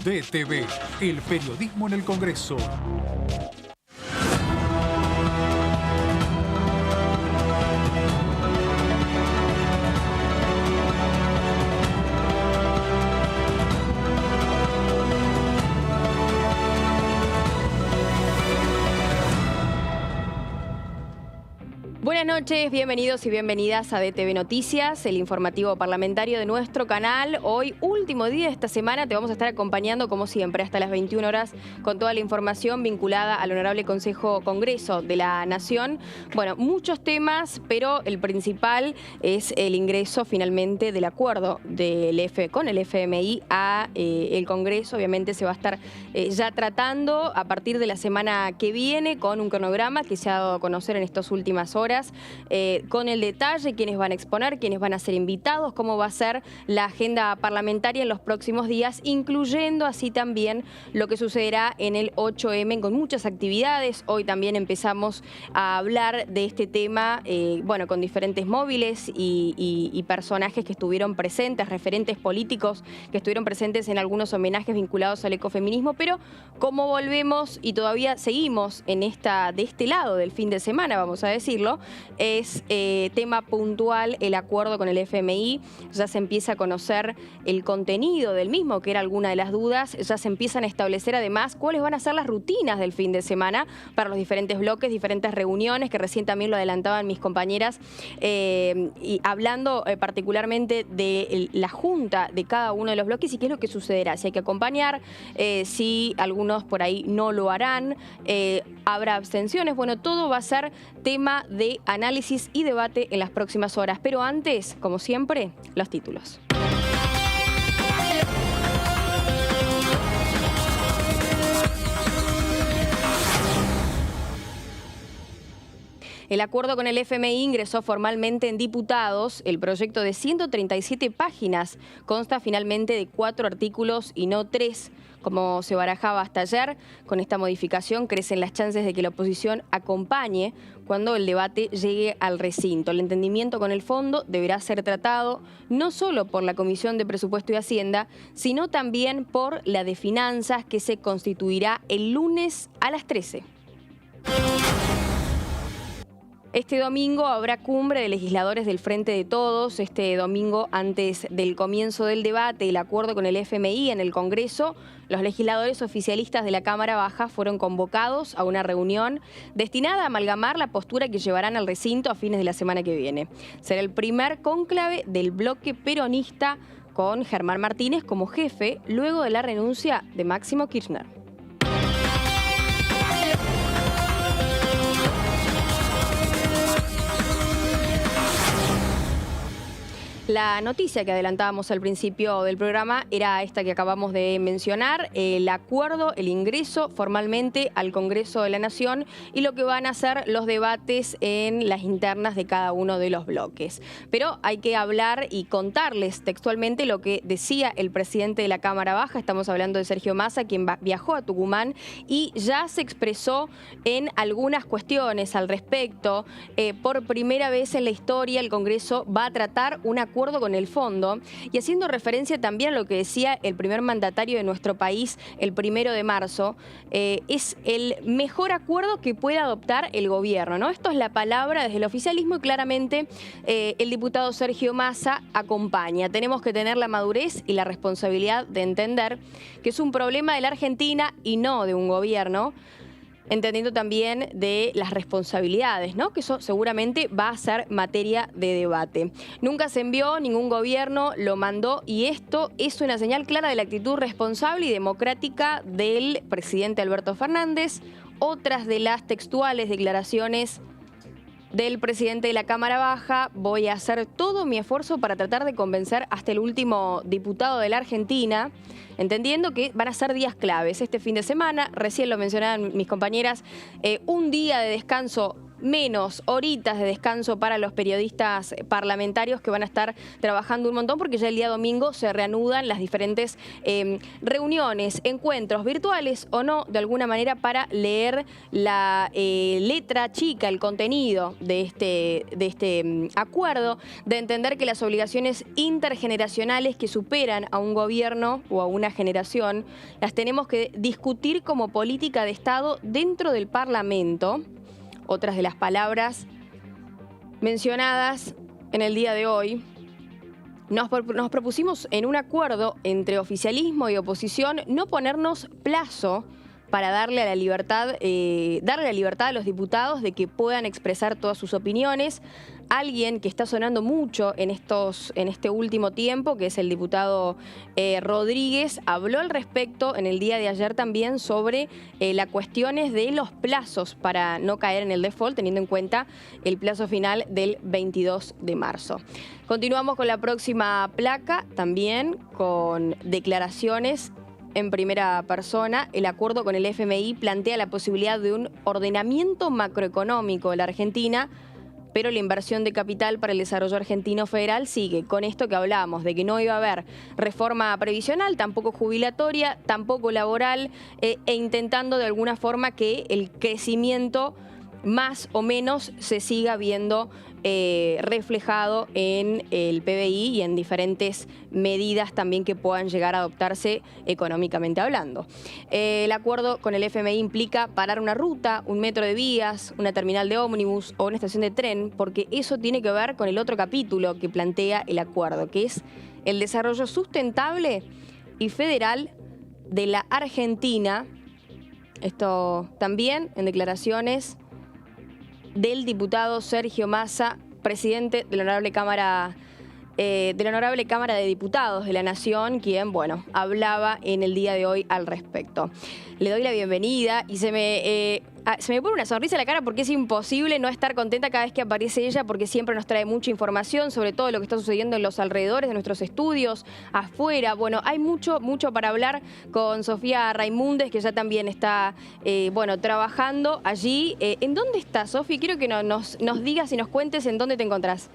ADTV, el periodismo en el Congreso. Buenas noches, bienvenidos y bienvenidas a ADTV Noticias, el informativo parlamentario de nuestro canal. Hoy, último día de esta semana, te vamos a estar acompañando como siempre hasta las 21 horas con toda la información vinculada al Honorable Consejo Congreso de la Nación. Bueno, muchos temas, pero el principal es el ingreso finalmente del acuerdo con el FMI a el Congreso. Obviamente se va a estar ya tratando a partir de la semana que viene con un cronograma que se ha dado a conocer en estas últimas horas. Con el detalle, quiénes van a exponer, quiénes van a ser invitados, cómo va a ser la agenda parlamentaria en los próximos días, incluyendo así también lo que sucederá en el 8M con muchas actividades. Hoy también empezamos a hablar de este tema, bueno, con diferentes móviles y personajes que estuvieron presentes, referentes políticos que estuvieron presentes en algunos homenajes vinculados al ecofeminismo, pero como volvemos y todavía seguimos de este lado del fin de semana, vamos a decirlo, es tema puntual el acuerdo con el FMI. Ya se empieza a conocer el contenido del mismo, que era alguna de las dudas. Ya se empiezan a establecer además cuáles van a ser las rutinas del fin de semana para los diferentes bloques, diferentes reuniones, que recién también lo adelantaban mis compañeras, y hablando particularmente de la junta de cada uno de los bloques y qué es lo que sucederá, si hay que acompañar, si algunos por ahí no lo harán, habrá abstenciones. Bueno, todo va a ser tema de análisis y debate en las próximas horas. Pero antes, como siempre, los títulos. El acuerdo con el FMI ingresó formalmente en diputados. El proyecto de 137 páginas consta finalmente de 4 artículos y no 3, como se barajaba hasta ayer. Con esta modificación crecen las chances de que la oposición acompañe cuando el debate llegue al recinto. El entendimiento con el fondo deberá ser tratado no solo por la Comisión de Presupuesto y Hacienda, sino también por la de Finanzas, que se constituirá el lunes a las 13. Este domingo habrá cumbre de legisladores del Frente de Todos. Este domingo, antes del comienzo del debate, el acuerdo con el FMI en el Congreso, los legisladores oficialistas de la Cámara Baja fueron convocados a una reunión destinada a amalgamar la postura que llevarán al recinto a fines de la semana que viene. Será el primer cónclave del bloque peronista con Germán Martínez como jefe, luego de la renuncia de Máximo Kirchner. La noticia que adelantábamos al principio del programa era esta que acabamos de mencionar, el acuerdo, el ingreso formalmente al Congreso de la Nación y lo que van a ser los debates en las internas de cada uno de los bloques. Pero hay que hablar y contarles textualmente lo que decía el presidente de la Cámara Baja. Estamos hablando de Sergio Massa, quien viajó a Tucumán y ya se expresó en algunas cuestiones al respecto. Por primera vez en la historia el Congreso va a tratar un acuerdo con el fondo, y haciendo referencia también a lo que decía el primer mandatario de nuestro país el 1 de marzo, es el mejor acuerdo que puede adoptar el gobierno, ¿no? Esto es la palabra desde el oficialismo y claramente el diputado Sergio Massa acompaña. Tenemos que tener la madurez y la responsabilidad de entender que es un problema de la Argentina y no de un gobierno, entendiendo también de las responsabilidades, ¿no? Que eso seguramente va a ser materia de debate. Nunca se envió, ningún gobierno lo mandó, y esto es una señal clara de la actitud responsable y democrática del presidente Alberto Fernández. Otras de las textuales declaraciones del presidente de la Cámara Baja: voy a hacer todo mi esfuerzo para tratar de convencer hasta el último diputado de la Argentina, entendiendo que van a ser días claves. Este fin de semana, recién lo mencionaban mis compañeras, un día de descanso menos horitas de descanso para los periodistas parlamentarios que van a estar trabajando un montón porque ya el día domingo se reanudan las diferentes reuniones, encuentros virtuales o no, de alguna manera para leer la letra chica, el contenido de este acuerdo, de entender que las obligaciones intergeneracionales que superan a un gobierno o a una generación las tenemos que discutir como política de Estado dentro del Parlamento. Otras de las palabras mencionadas en el día de hoy. Nos propusimos en un acuerdo entre oficialismo y oposición no ponernos plazo para darle la libertad a los diputados de que puedan expresar todas sus opiniones. Alguien que está sonando mucho en este último tiempo, que es el diputado Rodríguez, habló al respecto en el día de ayer también sobre las cuestiones de los plazos para no caer en el default, teniendo en cuenta el plazo final del 22 de marzo. Continuamos con la próxima placa, también con declaraciones en primera persona. El acuerdo con el FMI plantea la posibilidad de un ordenamiento macroeconómico de la Argentina, pero la inversión de capital para el desarrollo argentino federal sigue. Con esto que hablábamos, de que no iba a haber reforma previsional, tampoco jubilatoria, tampoco laboral, e intentando de alguna forma que el crecimiento más o menos se siga viendo reflejado en el PBI y en diferentes medidas también que puedan llegar a adoptarse económicamente hablando. El acuerdo con el FMI implica parar una ruta, un metro de vías, una terminal de ómnibus o una estación de tren, porque eso tiene que ver con el otro capítulo que plantea el acuerdo, que es el desarrollo sustentable y federal de la Argentina. Esto también en declaraciones del diputado Sergio Massa, presidente de la Honorable Cámara de Diputados de la Nación, quien, bueno, hablaba en el día de hoy al respecto. Le doy la bienvenida y se me pone una sonrisa en la cara porque es imposible no estar contenta cada vez que aparece ella, porque siempre nos trae mucha información sobre todo lo que está sucediendo en los alrededores de nuestros estudios, afuera. Bueno, hay mucho para hablar con Sofía Raimundes, que ya también está, trabajando allí. ¿En dónde estás, Sofía? Quiero que nos digas y nos cuentes en dónde te encontrás.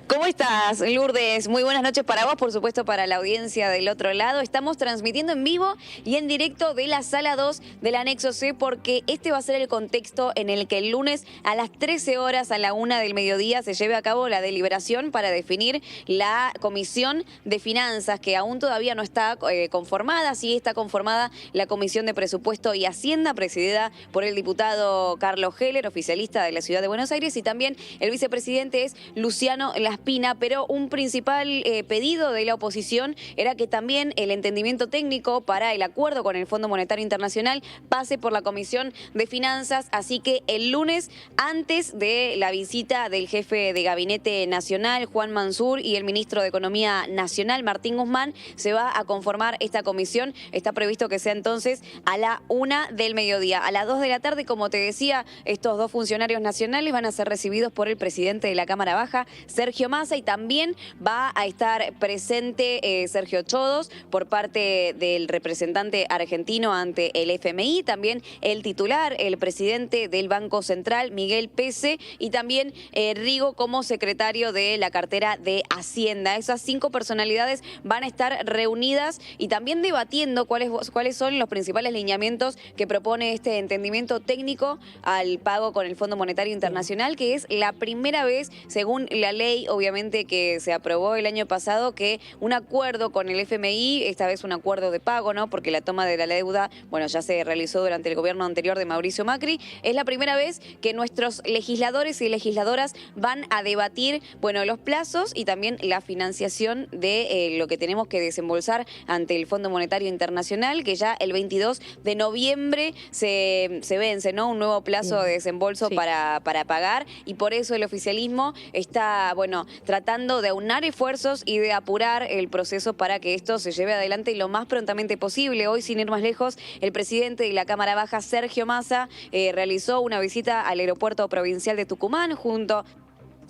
¿Cómo estás, Lourdes? Muy buenas noches para vos, por supuesto para la audiencia del otro lado. Estamos transmitiendo en vivo y en directo de la Sala 2 del Anexo C, porque este va a ser el contexto en el que el lunes a las 13 horas, a la 1 del mediodía, se lleve a cabo la deliberación para definir la Comisión de Finanzas, que aún todavía no está conformada. Sí está conformada la Comisión de Presupuesto y Hacienda, presidida por el diputado Carlos Heller, oficialista de la Ciudad de Buenos Aires, y también el vicepresidente es Luciano Laspina, pero un principal pedido de la oposición era que también el entendimiento técnico para el acuerdo con el Fondo Monetario Internacional pase por la Comisión de Finanzas, así que el lunes, antes de la visita del jefe de Gabinete Nacional, Juan Mansur, y el ministro de Economía Nacional, Martín Guzmán, se va a conformar esta comisión. Está previsto que sea entonces a la 1 del mediodía. A las 2 de la tarde, como te decía, estos dos funcionarios nacionales van a ser recibidos por el presidente de la Cámara Baja, Sergio Massa, y también va a estar presente Sergio Chodos por parte del representante argentino ante el FMI, también el titular, el presidente del Banco Central, Miguel Pese, y también Rigo como secretario de la cartera de Hacienda. Esas 5 personalidades van a estar reunidas y también debatiendo cuáles son los principales lineamientos que propone este entendimiento técnico al pago con el Fondo Monetario Internacional, que es la primera vez, según la ley, obviamente, que se aprobó el año pasado, que un acuerdo con el FMI, esta vez un acuerdo de pago, ¿no? Porque la toma de la deuda, bueno, ya se realizó durante el gobierno anterior de Mauricio Macri. Es la primera vez que nuestros legisladores y legisladoras van a debatir, bueno, los plazos y también la financiación de lo que tenemos que desembolsar ante el Fondo Monetario Internacional, que ya el 22 de noviembre se vence, ¿no? Un nuevo plazo de desembolso para pagar, y por eso el oficialismo está, bueno, tratando de aunar esfuerzos y de apurar el proceso para que esto se lleve adelante lo más prontamente posible. Hoy, sin ir más lejos, el presidente de la Cámara Baja, Sergio Massa, realizó una visita al aeropuerto provincial de Tucumán junto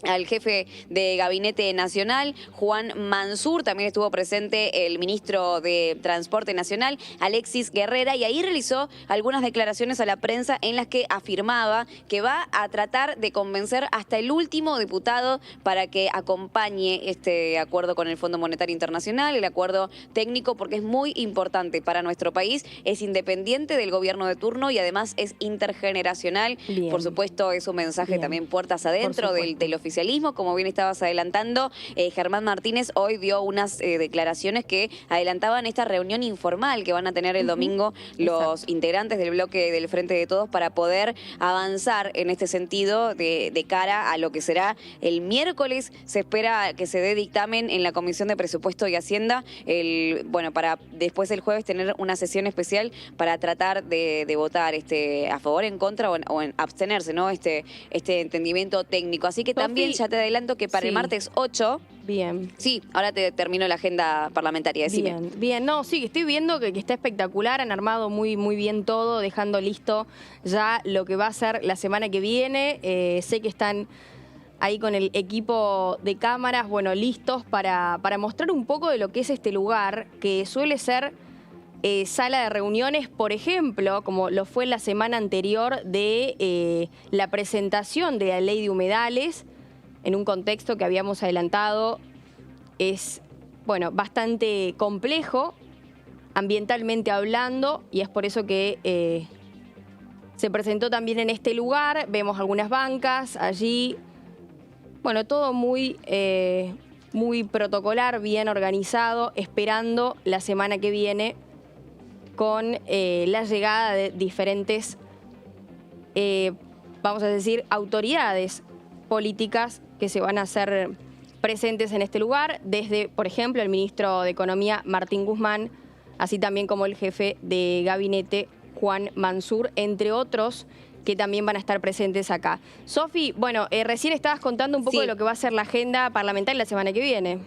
al jefe de Gabinete Nacional, Juan Mansur. También estuvo presente el ministro de Transporte Nacional, Alexis Guerrera, y ahí realizó algunas declaraciones a la prensa en las que afirmaba que va a tratar de convencer hasta el último diputado para que acompañe este acuerdo con el Fondo Monetario Internacional, el acuerdo técnico, porque es muy importante para nuestro país, es independiente del gobierno de turno y además es intergeneracional. Bien. Por supuesto, es un mensaje Bien. también puertas adentro del oficialismo, como bien estabas adelantando. Germán Martínez hoy dio unas declaraciones que adelantaban esta reunión informal que van a tener el domingo los integrantes del bloque del Frente de Todos para poder avanzar en este sentido de cara a lo que será el miércoles. Se espera que se dé dictamen en la Comisión de Presupuesto y Hacienda, para después el jueves tener una sesión especial para tratar de votar a favor, en contra o en abstenerse, ¿no? Este entendimiento técnico. Así que también ya te adelanto que para el martes 8... Bien. Sí, ahora te termino la agenda parlamentaria, decime. Bien. No, sí, estoy viendo que está espectacular, han armado muy bien todo, dejando listo ya lo que va a ser la semana que viene. Sé que están ahí con el equipo de cámaras, listos para mostrar un poco de lo que es este lugar, que suele ser sala de reuniones, por ejemplo, como lo fue la semana anterior de la presentación de la ley de humedales, en un contexto que habíamos adelantado, es bastante complejo, ambientalmente hablando, y es por eso que se presentó también en este lugar. Vemos algunas bancas allí, todo muy protocolar, bien organizado, esperando la semana que viene con la llegada de diferentes, vamos a decir, autoridades políticas que se van a hacer presentes en este lugar, desde, por ejemplo, el ministro de Economía, Martín Guzmán, así también como el jefe de gabinete, Juan Mansur, entre otros que también van a estar presentes acá. Sofi, recién estabas contando un poco de lo que va a ser la agenda parlamentaria la semana que viene.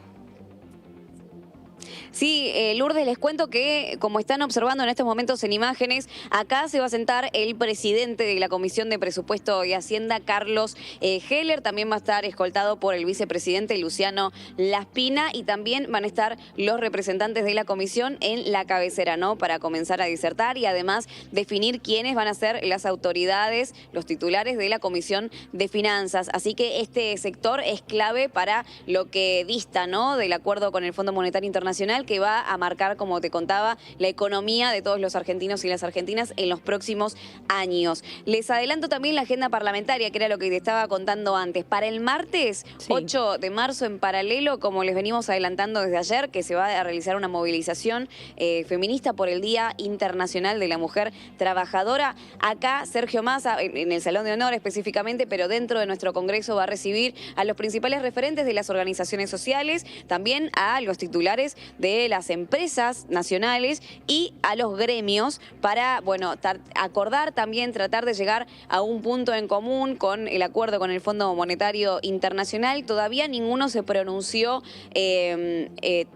Sí, Lourdes, les cuento que, como están observando en estos momentos en imágenes, acá se va a sentar el presidente de la Comisión de Presupuesto y Hacienda, Carlos Heller. También va a estar escoltado por el vicepresidente Luciano Laspina, y también van a estar los representantes de la comisión en la cabecera, ¿no? Para comenzar a disertar y además definir quiénes van a ser las autoridades, los titulares de la Comisión de Finanzas. Así que este sector es clave para lo que dista, ¿no?, del acuerdo con el Fondo Monetario Internacional, que va a marcar, como te contaba, la economía de todos los argentinos y las argentinas en los próximos años. Les adelanto también la agenda parlamentaria, que era lo que te estaba contando antes. Para el martes 8 de marzo, en paralelo, como les venimos adelantando desde ayer, que se va a realizar una movilización feminista por el Día Internacional de la Mujer Trabajadora. Acá Sergio Massa, en el Salón de Honor específicamente, pero dentro de nuestro Congreso, va a recibir a los principales referentes de las organizaciones sociales, también a los titulares de las empresas nacionales y a los gremios para, acordar también, tratar de llegar a un punto en común con el acuerdo con el Fondo Monetario Internacional. Todavía ninguno se pronunció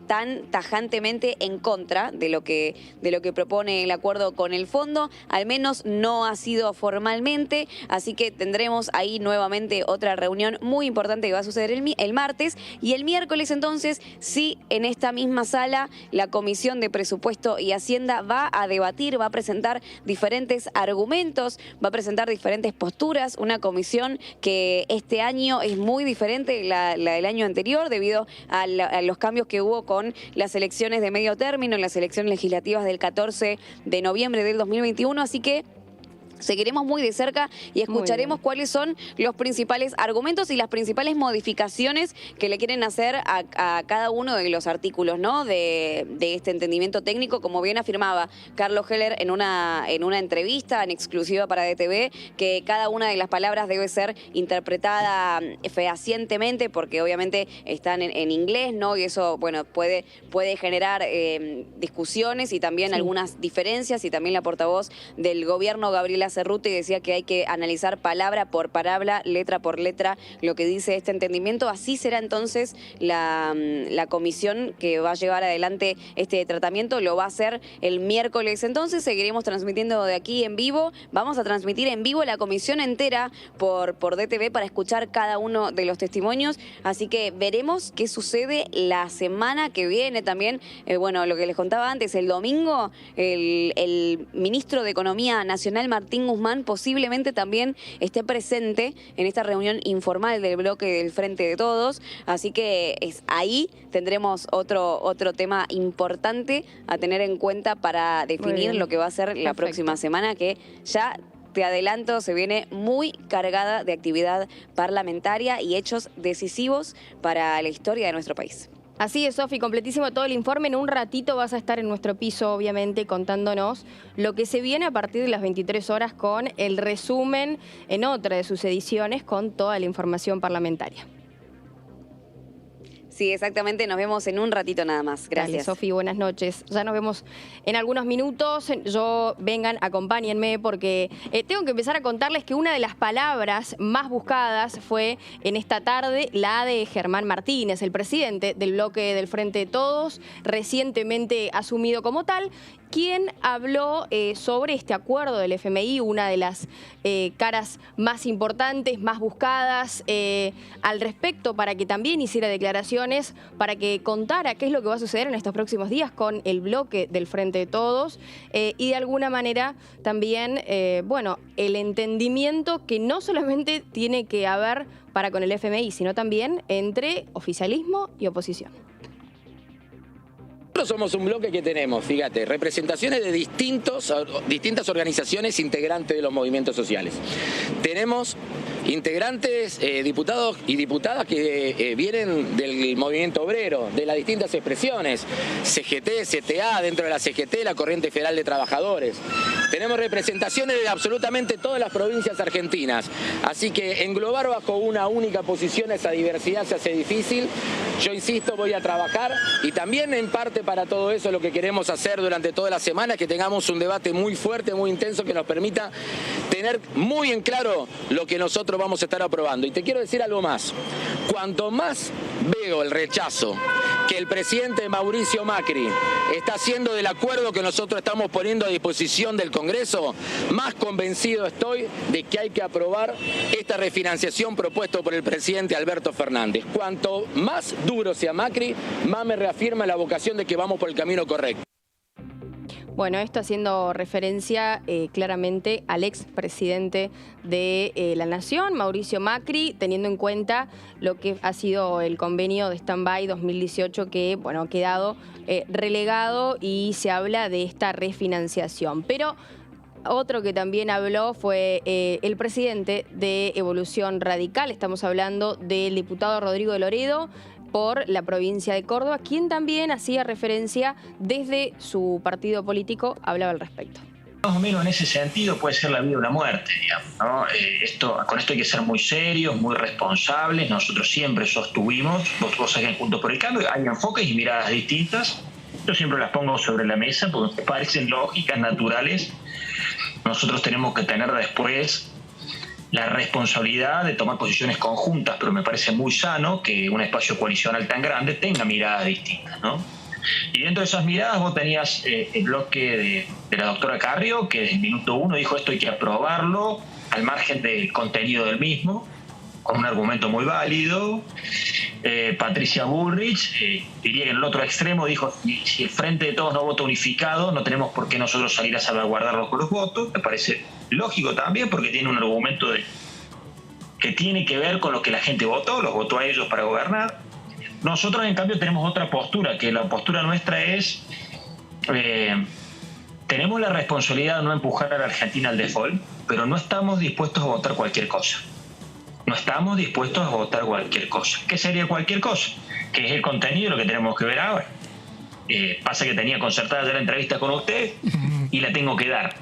tan tajantemente en contra de lo que propone el acuerdo con el fondo, al menos no ha sido formalmente, así que tendremos ahí nuevamente otra reunión muy importante que va a suceder el martes, y el miércoles entonces, sí, en esta misma sala, la Comisión de Presupuesto y Hacienda va a debatir, va a presentar diferentes argumentos, va a presentar diferentes posturas. Una comisión que este año es muy diferente la del año anterior, debido a los cambios que hubo con las elecciones de medio término, las elecciones legislativas del 14 de noviembre del 2021, así que seguiremos muy de cerca y escucharemos cuáles son los principales argumentos y las principales modificaciones que le quieren hacer a cada uno de los artículos, ¿no?, de este entendimiento técnico. Como bien afirmaba Carlos Heller en una entrevista en exclusiva para DTV, que cada una de las palabras debe ser interpretada fehacientemente, porque obviamente están en inglés, ¿no?, y eso, puede generar discusiones y también algunas diferencias, y también la portavoz del gobierno, Gabriela Daniela Cerruti decía que hay que analizar palabra por palabra, letra por letra, lo que dice este entendimiento. Así será entonces la comisión que va a llevar adelante este tratamiento. Lo va a hacer el miércoles. Entonces seguiremos transmitiendo de aquí en vivo. Vamos a transmitir en vivo la comisión entera por DTV para escuchar cada uno de los testimonios. Así que veremos qué sucede la semana que viene también. Bueno, lo que les contaba antes, el domingo el ministro de Economía Nacional, Martín Guzmán, posiblemente también esté presente en esta reunión informal del bloque del Frente de Todos. Así que ahí tendremos otro tema importante a tener en cuenta para definir lo que va a ser la próxima semana, que ya te adelanto, se viene muy cargada de actividad parlamentaria y hechos decisivos para la historia de nuestro país. Así es, Sofi, completísimo todo el informe. En un ratito vas a estar en nuestro piso, obviamente, contándonos lo que se viene a partir de las 23 horas con el resumen en otra de sus ediciones con toda la información parlamentaria. Sí, exactamente. Nos vemos en un ratito nada más. Gracias. Dale, Sofi, buenas noches. Ya nos vemos en algunos minutos. Vengan, acompáñenme, porque tengo que empezar a contarles que una de las palabras más buscadas fue en esta tarde la de Germán Martínez, el presidente del bloque del Frente de Todos, recientemente asumido como tal, quien habló sobre este acuerdo del FMI, una de las caras más importantes, más buscadas al respecto, para que también hiciera declaraciones, para que contara qué es lo que va a suceder en estos próximos días con el bloque del Frente de Todos y de alguna manera también, bueno, el entendimiento que no solamente tiene que haber para con el FMI, sino también entre oficialismo y oposición. Nosotros somos un bloque que tenemos, fíjate, representaciones de distintas organizaciones integrantes de los movimientos sociales. Tenemos integrantes, diputados y diputadas que vienen del movimiento obrero, de las distintas expresiones, CGT, CTA, dentro de la CGT, la Corriente Federal de Trabajadores. Tenemos representaciones de absolutamente todas las provincias argentinas, así que englobar bajo una única posición esa diversidad se hace difícil. Yo insisto, voy a trabajar y también en parte para todo eso lo que queremos hacer durante toda la semana es que tengamos un debate muy fuerte, muy intenso, que nos permita tener muy en claro lo que nosotros vamos a estar aprobando. Y te quiero decir algo más. Cuanto más veo el rechazo que el presidente Mauricio Macri está haciendo del acuerdo que nosotros estamos poniendo a disposición del Congreso, más convencido estoy de que hay que aprobar esta refinanciación propuesta por el presidente Alberto Fernández. Cuanto más duro sea Macri, más me reafirma la vocación de que vamos por el camino correcto. Bueno, esto haciendo referencia claramente al expresidente de la Nación, Mauricio Macri, teniendo en cuenta lo que ha sido el convenio de stand-by 2018 que, bueno, ha quedado relegado y se habla de esta refinanciación. Pero otro que también habló fue el presidente de Evolución Radical. Estamos hablando del diputado Rodrigo de Loredo, por la provincia de Córdoba, quien también hacía referencia desde su partido político, hablaba al respecto. Más o menos en ese sentido puede ser la vida o la muerte, digamos, ¿no? Con esto hay que ser muy serios, muy responsables. Nosotros siempre sostuvimos, vos sabés que Juntos por el Cambio hay enfoques y miradas distintas. Yo siempre las pongo sobre la mesa porque me parecen lógicas, naturales. Nosotros tenemos que tener después la responsabilidad de tomar posiciones conjuntas, pero me parece muy sano que un espacio coalicional tan grande tenga miradas distintas, ¿no? Y dentro de esas miradas vos tenías el bloque de la doctora Carrió, que desde el minuto 1 dijo esto hay que aprobarlo al margen del contenido del mismo, con un argumento muy válido. Patricia Bullrich, diría que en el otro extremo dijo, si el Frente de Todos no vota unificado, no tenemos por qué nosotros salir a salvaguardarlo con los votos. Me parece lógico también, porque tiene un argumento que tiene que ver con lo que la gente votó, los votó a ellos para gobernar. Nosotros, en cambio, tenemos otra postura, que la postura nuestra es, tenemos la responsabilidad de no empujar a la Argentina al default, pero no estamos dispuestos a votar cualquier cosa. No estamos dispuestos a votar cualquier cosa. ¿Qué sería cualquier cosa? Que es el contenido de lo que tenemos que ver ahora. Pasa que tenía concertada ya la entrevista con usted y la tengo que dar.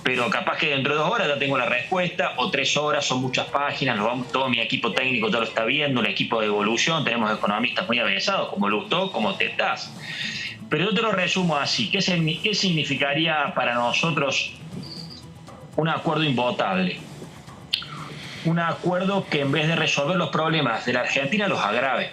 Pero capaz que dentro de 2 horas ya tengo la respuesta, o 3 horas, son muchas páginas, todo mi equipo técnico ya lo está viendo, el equipo de Evolución, tenemos economistas muy avesados, como Lustó, como Tetaz. Pero yo te lo resumo así. ¿Qué significaría para nosotros un acuerdo invotable. Un acuerdo que en vez de resolver los problemas de la Argentina los agrave.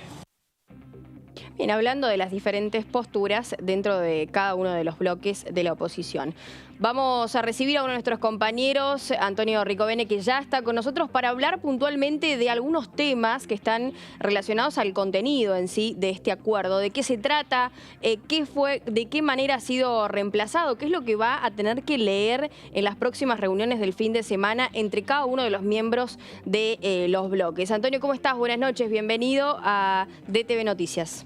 Bien, hablando de las diferentes posturas dentro de cada uno de los bloques de la oposición. Vamos a recibir a uno de nuestros compañeros, Antonio Ricovene, que ya está con nosotros para hablar puntualmente de algunos temas que están relacionados al contenido en sí de este acuerdo. ¿De qué se trata? ¿De qué manera ha sido reemplazado? ¿Qué es lo que va a tener que leer en las próximas reuniones del fin de semana entre cada uno de los miembros de los bloques? Antonio, ¿cómo estás? Buenas noches, bienvenido a DTV Noticias.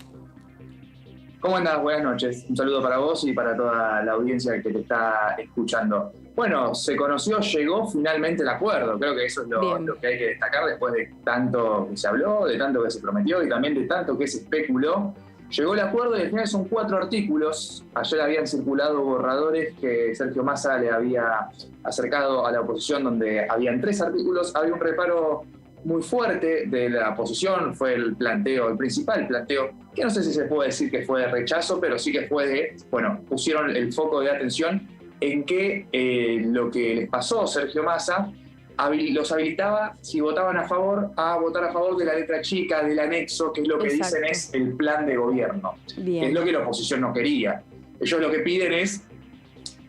¿Cómo andás? Buenas noches. Un saludo para vos y para toda la audiencia que te está escuchando. Bueno, se conoció, llegó finalmente el acuerdo. Creo que eso es lo que hay que destacar después de tanto que se habló, de tanto que se prometió y también de tanto que se especuló. Llegó el acuerdo y al final son 4 artículos. Ayer habían circulado borradores que Sergio Massa le había acercado a la oposición, donde habían 3 artículos. Había un reparo muy fuerte de la oposición, fue el principal planteo, que no sé si se puede decir que fue de rechazo, pero sí que fue pusieron el foco de atención en que lo que les pasó a Sergio Massa los habilitaba, si votaban a favor, a votar a favor de la letra chica, del anexo, que es lo que dicen es el plan de gobierno, que es lo que la oposición no quería. Ellos lo que piden es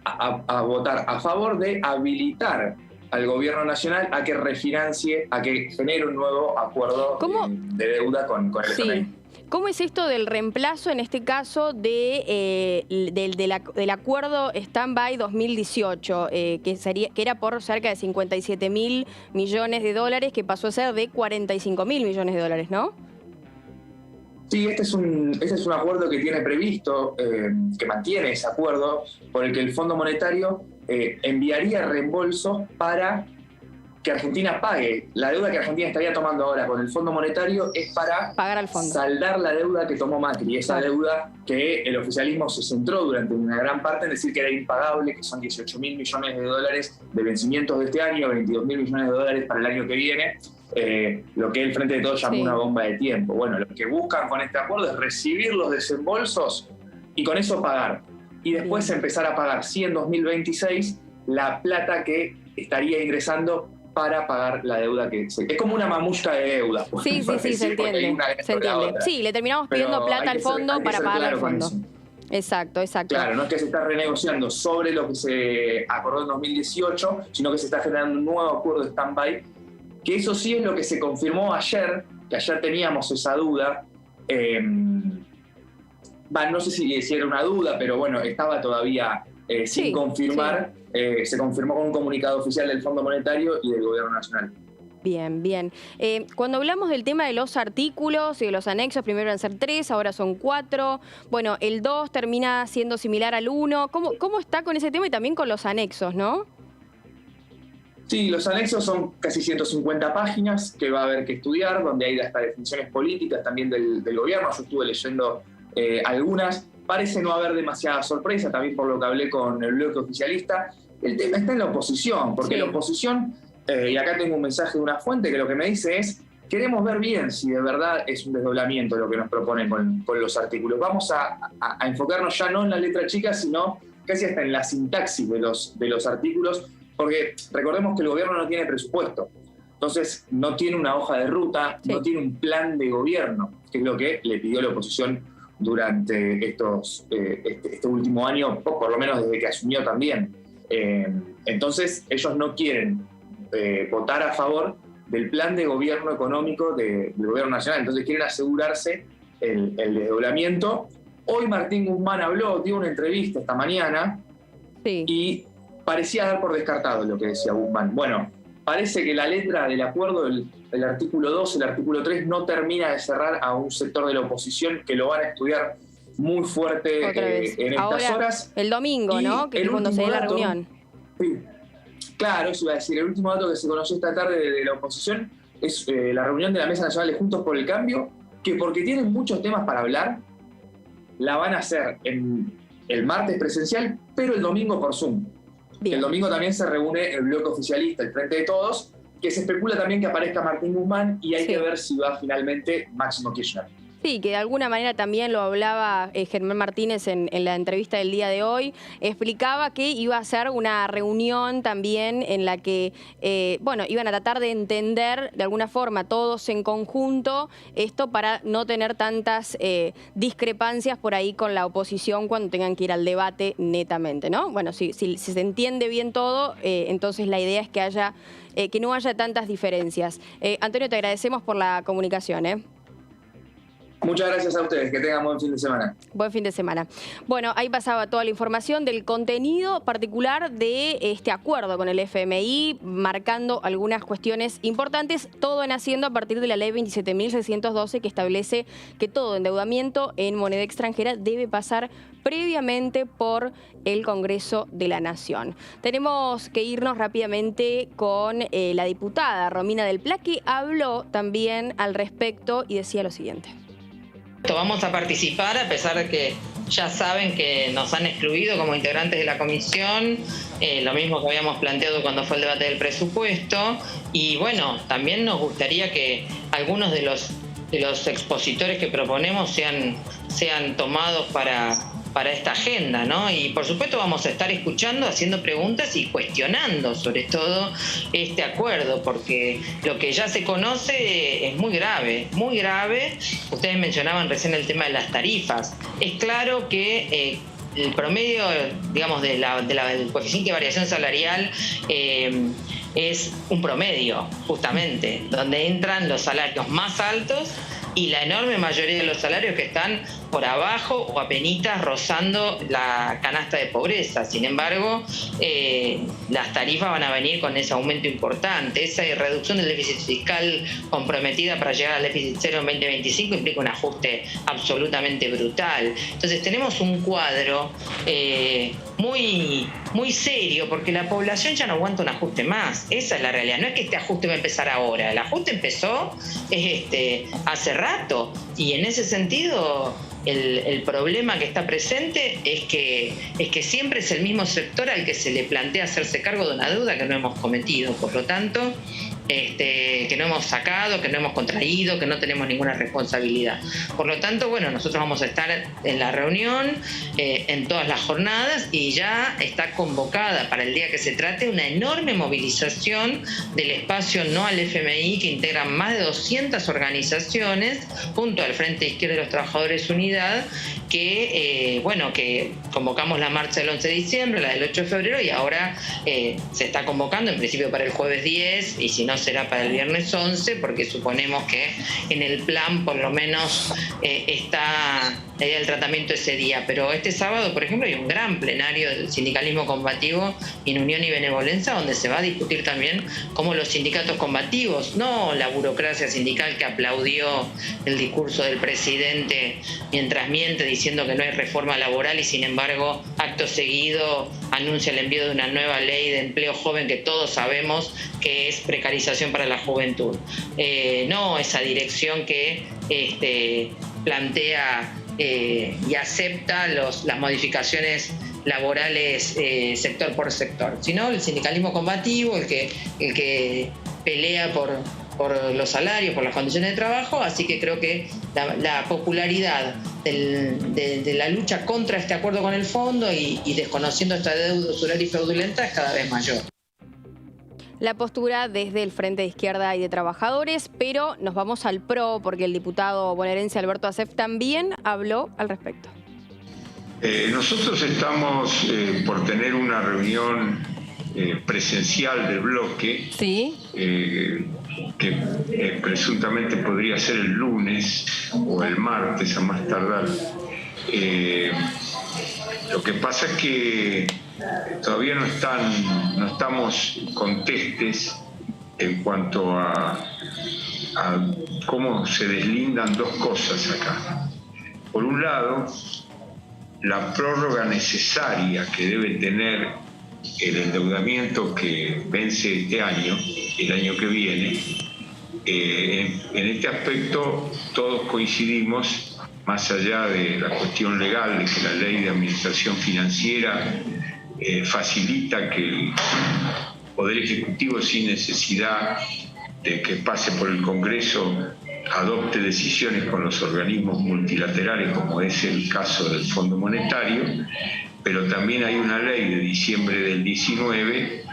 a votar a favor de habilitar al gobierno nacional a que refinancie, a que genere un nuevo acuerdo de deuda con el FMI. ¿Cómo es esto del reemplazo, en este caso, del acuerdo Stand-by 2018, que era por cerca de 57.000 millones de dólares, que pasó a ser de 45.000 millones de dólares, ¿no? Sí, este es un acuerdo que tiene previsto, que mantiene ese acuerdo, por el que el Fondo Monetario enviaría reembolsos para que Argentina pague. La deuda que Argentina estaría tomando ahora con el Fondo Monetario es para pagar al fondo, saldar la deuda que tomó Macri, esa deuda que el oficialismo se centró durante una gran parte en decir que era impagable, que son 18.000 millones de dólares de vencimientos de este año, 22.000 millones de dólares para el año que viene, lo que el Frente de Todos llamó una bomba de tiempo. Bueno, lo que buscan con este acuerdo es recibir los desembolsos y con eso pagar. Y después empezar a pagar, sí, en 2026, la plata que estaría ingresando para pagar la deuda que es como una mamushka de deuda. Sí, se entiende. Sí, le terminamos pidiendo plata al fondo para pagar al fondo. Exacto. Claro, no es que se está renegociando sobre lo que se acordó en 2018, sino que se está generando un nuevo acuerdo de stand-by, que eso sí es lo que se confirmó ayer, que ayer teníamos esa duda. No sé si era una duda, pero bueno, estaba todavía sin confirmar. Se confirmó con un comunicado oficial del Fondo Monetario y del Gobierno Nacional. Bien. Cuando hablamos del tema de los artículos y de los anexos, primero iban a ser 3, ahora son 4. Bueno, el 2 termina siendo similar al 1. ¿Cómo está con ese tema y también con los anexos, no? Sí, los anexos son casi 150 páginas que va a haber que estudiar, donde hay hasta definiciones políticas también del gobierno. Yo estuve leyendo algunas. Parece no haber demasiada sorpresa, también por lo que hablé con el bloque oficialista. El tema está en la oposición, porque la oposición, y acá tengo un mensaje de una fuente que lo que me dice es: queremos ver bien si de verdad es un desdoblamiento lo que nos proponen con los artículos. Vamos a enfocarnos ya no en la letra chica, sino casi hasta en la sintaxis de los artículos, porque recordemos que el gobierno no tiene presupuesto. Entonces no tiene una hoja de ruta, no tiene un plan de gobierno, que es lo que le pidió la oposición durante este último año, por lo menos desde que asumió también. Entonces ellos no quieren votar a favor del plan de gobierno económico del gobierno nacional, entonces quieren asegurarse el desdoblamiento. Hoy Martín Guzmán dio una entrevista esta mañana y parecía dar por descartado lo que decía Guzmán. Bueno, parece que la letra del acuerdo, el artículo 2, el artículo 3, no termina de cerrar a un sector de la oposición que lo van a estudiar muy fuerte en estas horas. El domingo, ¿no? Que es cuando se dé la reunión. Sí, claro, eso iba a decir. El último dato que se conoció esta tarde de la oposición es la reunión de la Mesa Nacional de Juntos por el Cambio, que porque tienen muchos temas para hablar, la van a hacer el martes presencial, pero el domingo por Zoom. El domingo también se reúne el bloque oficialista, el Frente de Todos, que se especula también que aparezca Martín Guzmán y hay que ver si va finalmente Máximo Kirchner. Sí, que de alguna manera también lo hablaba Germán Martínez en la entrevista del día de hoy, explicaba que iba a ser una reunión también en la que, iban a tratar de entender de alguna forma todos en conjunto esto para no tener tantas discrepancias por ahí con la oposición cuando tengan que ir al debate netamente, ¿no? Bueno, si se entiende bien todo, entonces la idea es que no haya tantas diferencias. Antonio, te agradecemos por la comunicación, Muchas gracias a ustedes, que tengan buen fin de semana. Buen fin de semana. Bueno, ahí pasaba toda la información del contenido particular de este acuerdo con el FMI, marcando algunas cuestiones importantes, todo naciendo a partir de la ley 27.612 que establece que todo endeudamiento en moneda extranjera debe pasar previamente por el Congreso de la Nación. Tenemos que irnos rápidamente con la diputada Romina del Pla, que habló también al respecto y decía lo siguiente. Vamos a participar a pesar de que ya saben que nos han excluido como integrantes de la comisión, lo mismo que habíamos planteado cuando fue el debate del presupuesto, y bueno, también nos gustaría que algunos de los expositores que proponemos sean tomados para esta agenda, ¿no? Y por supuesto vamos a estar escuchando, haciendo preguntas y cuestionando sobre todo este acuerdo, porque lo que ya se conoce es muy grave, muy grave. Ustedes mencionaban recién el tema de las tarifas. Es claro que el promedio, digamos, del coeficiente de variación salarial es un promedio, justamente, donde entran los salarios más altos y la enorme mayoría de los salarios que están por abajo o apenitas rozando la canasta de pobreza. Sin embargo, las tarifas van a venir con ese aumento importante. Esa reducción del déficit fiscal comprometida para llegar al déficit cero en 2025 implica un ajuste absolutamente brutal. Entonces tenemos un cuadro muy, muy serio, porque la población ya no aguanta un ajuste más. Esa es la realidad. No es que este ajuste va a empezar ahora. El ajuste empezó hace rato, y en ese sentido el problema que está presente es que siempre es el mismo sector al que se le plantea hacerse cargo de una deuda que no hemos cometido. Por lo tanto, que no hemos sacado, que no hemos contraído, que no tenemos ninguna responsabilidad. Por lo tanto, bueno, nosotros vamos a estar en la reunión, en todas las jornadas, y ya está convocada para el día que se trate una enorme movilización del espacio No al FMI, que integran más de 200 organizaciones, junto al Frente Izquierda de los Trabajadores Unidad, que convocamos la marcha del 11 de diciembre, la del 8 de febrero, y ahora se está convocando en principio para el jueves 10, y si no será para el viernes 11, porque suponemos que en el plan por lo menos está la idea del tratamiento ese día. Pero este sábado, por ejemplo, hay un gran plenario del sindicalismo combativo en Unión y Benevolencia, donde se va a discutir también cómo los sindicatos combativos, no la burocracia sindical que aplaudió el discurso del presidente mientras miente diciendo que no hay reforma laboral y sin embargo acto seguido anuncia el envío de una nueva ley de empleo joven que todos sabemos que es precarización para la juventud. No esa dirección que plantea y acepta las modificaciones laborales sector por sector, sino el sindicalismo combativo, el que pelea por los salarios, por las condiciones de trabajo. Así que creo que la popularidad de la lucha contra este acuerdo con el fondo y desconociendo esta deuda usuraria y fraudulenta es cada vez mayor. La postura desde el Frente de Izquierda y de Trabajadores, pero nos vamos al PRO porque el diputado bonaerense Alberto Asef también habló al respecto. Nosotros estamos por tener una reunión presencial del bloque, ¿sí? Que presuntamente podría ser el lunes o el martes a más tardar. Lo que pasa es que todavía no estamos contestes en cuanto a cómo se deslindan dos cosas acá. Por un lado, la prórroga necesaria que debe tener el endeudamiento que vence este año, el año que viene. En este aspecto todos coincidimos, más allá de la cuestión legal de que la ley de administración financiera facilita que el Poder Ejecutivo, sin necesidad de que pase por el Congreso, adopte decisiones con los organismos multilaterales, como es el caso del Fondo Monetario, pero también hay una ley de diciembre del 19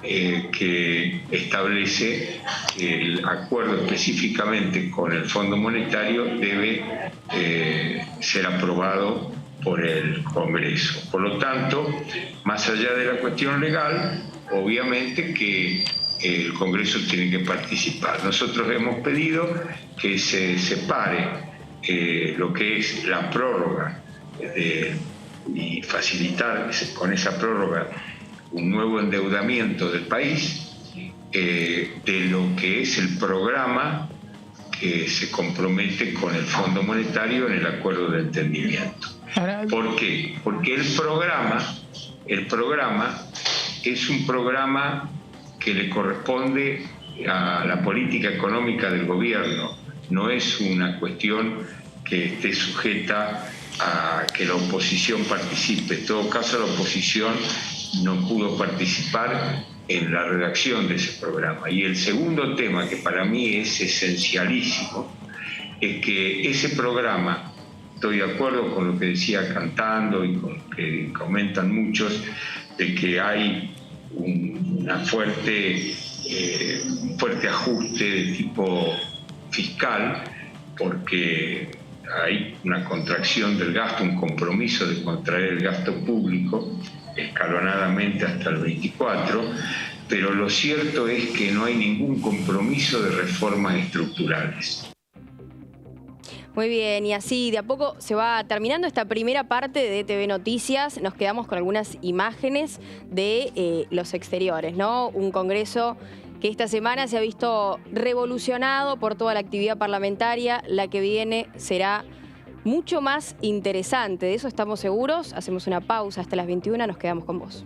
que establece que el acuerdo específicamente con el Fondo Monetario debe ser aprobado por el Congreso. Por lo tanto, más allá de la cuestión legal, obviamente que el Congreso tiene que participar. Nosotros hemos pedido que se separe lo que es la prórroga y facilitar con esa prórroga un nuevo endeudamiento del país de lo que es el programa que se compromete con el Fondo Monetario en el acuerdo de entendimiento. ¿Por qué? Porque el programa es un programa que le corresponde a la política económica del gobierno, no es una cuestión que esté sujeta a que la oposición participe. En todo caso, la oposición no pudo participar en la redacción de ese programa. Y el segundo tema, que para mí es esencialísimo, es que ese programa, estoy de acuerdo con lo que decía Cantando y con lo que comentan muchos, de que hay un fuerte ajuste de tipo fiscal, porque hay una contracción del gasto, un compromiso de contraer el gasto público escalonadamente hasta el 24, pero lo cierto es que no hay ningún compromiso de reformas estructurales. Muy bien, y así de a poco se va terminando esta primera parte de TV Noticias. Nos quedamos con algunas imágenes de los exteriores, ¿no? Un Congreso que esta semana se ha visto revolucionado por toda la actividad parlamentaria. La que viene será mucho más interesante, de eso estamos seguros. Hacemos una pausa hasta las 21, nos quedamos con vos.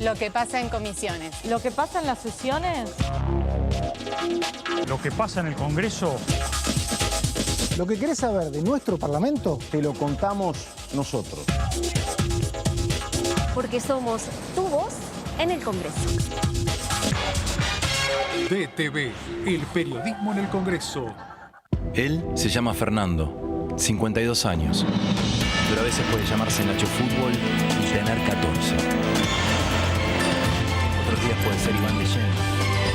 Lo que pasa en comisiones. Lo que pasa en las sesiones. Lo que pasa en el Congreso. Lo que querés saber de nuestro Parlamento, te lo contamos nosotros. Porque somos tu voz en el Congreso. DTV, el periodismo en el Congreso. Él se llama Fernando, 52 años, pero a veces puede llamarse Nacho Fútbol y tener 14. Otros días puede ser Iván Leyenda,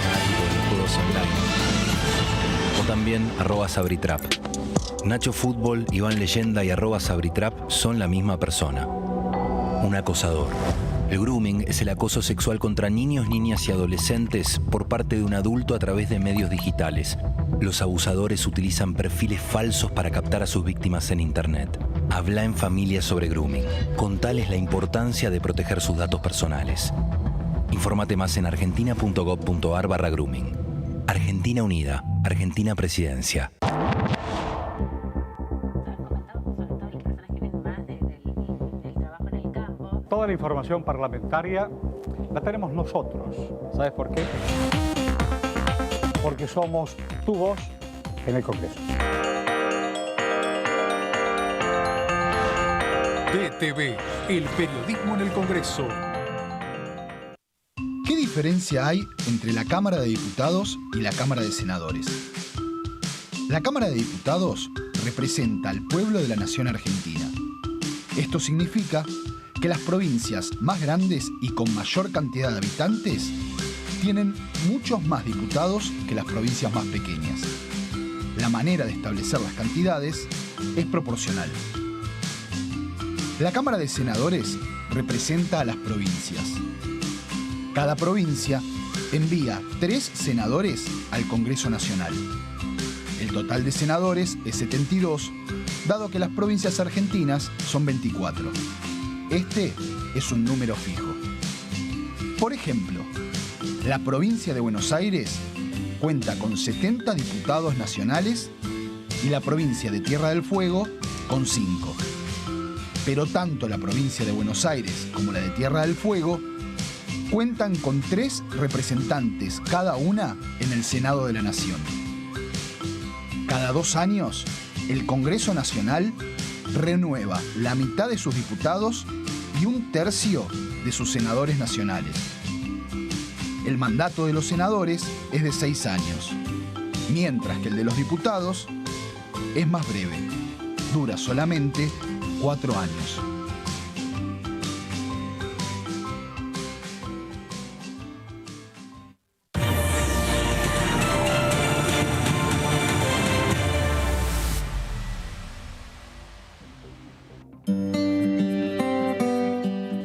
fanático de los juegos online. O también @Sabritrap. Nacho Fútbol, Iván Leyenda y @Sabritrap son la misma persona. Un acosador. El grooming es el acoso sexual contra niños, niñas y adolescentes por parte de un adulto a través de medios digitales. Los abusadores utilizan perfiles falsos para captar a sus víctimas en Internet. Habla en familia sobre grooming. Contales la importancia de proteger sus datos personales. Infórmate más en argentina.gov.ar/grooming. Argentina Unida. Argentina Presidencia. Toda la información parlamentaria la tenemos nosotros. ¿Sabes por qué? Porque somos tu voz en el Congreso. DTV, el periodismo en el Congreso. ¿Qué diferencia hay entre la Cámara de Diputados y la Cámara de Senadores? La Cámara de Diputados representa al pueblo de la nación argentina. Esto significa que las provincias más grandes y con mayor cantidad de habitantes tienen muchos más diputados que las provincias más pequeñas. La manera de establecer las cantidades es proporcional. La Cámara de Senadores representa a las provincias. Cada provincia envía 3 senadores al Congreso Nacional. El total de senadores es 72, dado que las provincias argentinas son 24. Este es un número fijo. Por ejemplo, la provincia de Buenos Aires cuenta con 70 diputados nacionales y la provincia de Tierra del Fuego con 5. Pero tanto la provincia de Buenos Aires como la de Tierra del Fuego cuentan con 3 representantes cada una en el Senado de la Nación. Cada 2 años, el Congreso Nacional renueva la mitad de sus diputados y 1/3 de sus senadores nacionales. El mandato de los senadores es de 6 años, mientras que el de los diputados es más breve. Dura solamente 4 años.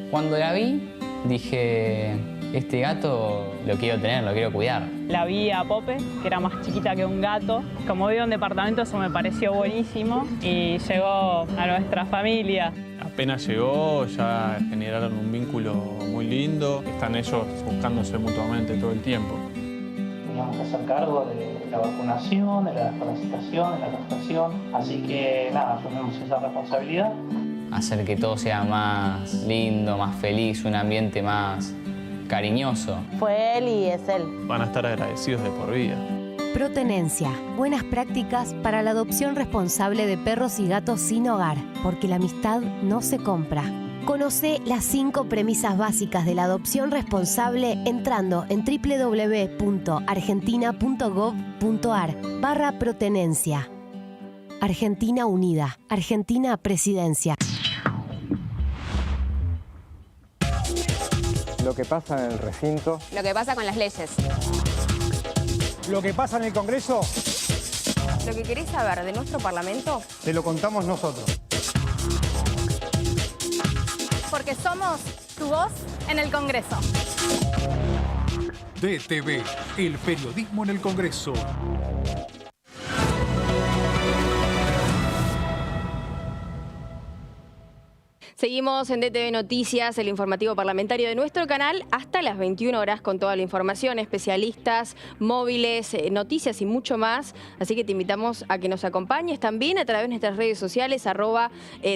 Cuando la vi, dije, este gato lo quiero tener, lo quiero cuidar. La vi a Pope, que era más chiquita que un gato. Como vivo en departamento, eso me pareció buenísimo y llegó a nuestra familia. Apenas llegó, ya generaron un vínculo muy lindo. Están ellos buscándose mutuamente todo el tiempo. Teníamos que hacer cargo de la vacunación, de la desparasitación, de la castración. Así que nada, asumimos esa responsabilidad. Hacer que todo sea más lindo, más feliz, un ambiente más cariñoso. Fue él y es él. Van a estar agradecidos de por vida. Protenencia. Buenas prácticas para la adopción responsable de perros y gatos sin hogar, porque la amistad no se compra. Conoce las 5 premisas básicas de la adopción responsable entrando en www.argentina.gov.ar/protenencia. Argentina Unida. Argentina Presidencia. Lo que pasa en el recinto. Lo que pasa con las leyes. Lo que pasa en el Congreso. Lo que querés saber de nuestro Parlamento, Te lo contamos nosotros. Porque somos tu voz en el Congreso. DTV, el periodismo en el Congreso. seguimos en DTV Noticias, el informativo parlamentario de nuestro canal, hasta las 21 horas con toda la información, especialistas, móviles, noticias y mucho más. Así que te invitamos a que nos acompañes también a través de nuestras redes sociales,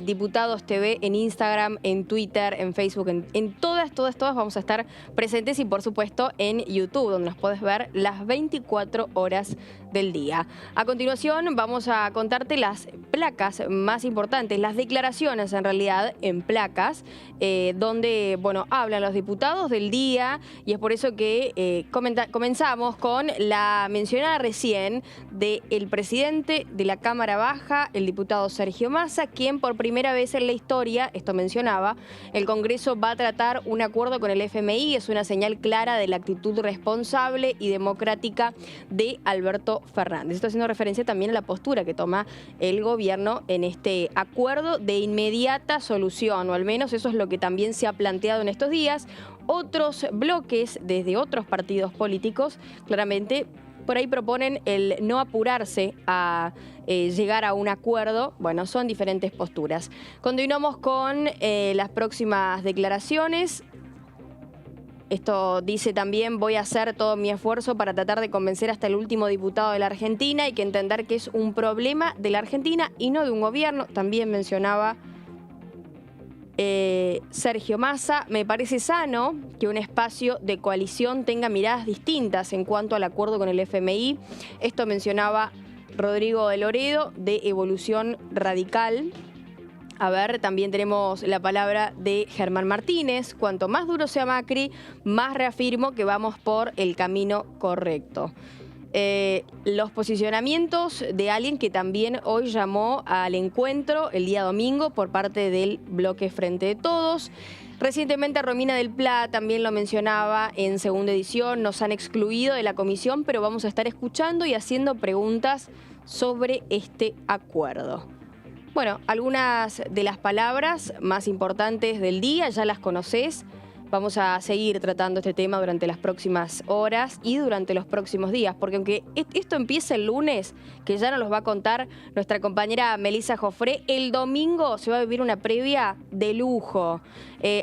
@diputadostv en Instagram, en Twitter, en Facebook, en todas vamos a estar presentes y por supuesto en YouTube, donde nos puedes ver las 24 horas del día. A continuación vamos a contarte las placas más importantes, las declaraciones en realidad en placas, donde hablan los diputados del día, y es por eso que comenzamos con la mencionada recién del presidente de la Cámara Baja, el diputado Sergio Massa, quien por primera vez en la historia, esto mencionaba, el Congreso va a tratar un acuerdo con el FMI, es una señal clara de la actitud responsable y democrática de Alberto Fernández. Esto haciendo referencia también a la postura que toma el gobierno en este acuerdo de inmediata solución, o al menos eso es lo que también se ha planteado en estos días. Otros bloques desde otros partidos políticos claramente por ahí proponen el no apurarse a llegar a un acuerdo. Bueno, son diferentes posturas. Continuamos con las próximas declaraciones. Esto dice también: voy a hacer todo mi esfuerzo para tratar de convencer hasta el último diputado de la Argentina. Hay que entender que es un problema de la Argentina y no de un gobierno. También mencionaba Sergio Massa. Me parece sano que un espacio de coalición tenga miradas distintas en cuanto al acuerdo con el FMI. Esto mencionaba Rodrigo de Loredo, de Evolución Radical. A ver, también tenemos la palabra de Germán Martínez. Cuanto más duro sea Macri, más reafirmo que vamos por el camino correcto. Los posicionamientos de alguien que también hoy llamó al encuentro el día domingo por parte del bloque Frente de Todos. Recientemente Romina del Pla también lo mencionaba en segunda edición. Nos han excluido de la comisión, pero vamos a estar escuchando y haciendo preguntas sobre este acuerdo. Bueno, algunas de las palabras más importantes del día ya las conocés. Vamos a seguir tratando este tema durante las próximas horas y durante los próximos días, porque aunque esto empieza el lunes, que ya nos los va a contar nuestra compañera Melissa Joffre, el domingo se va a vivir una previa de lujo.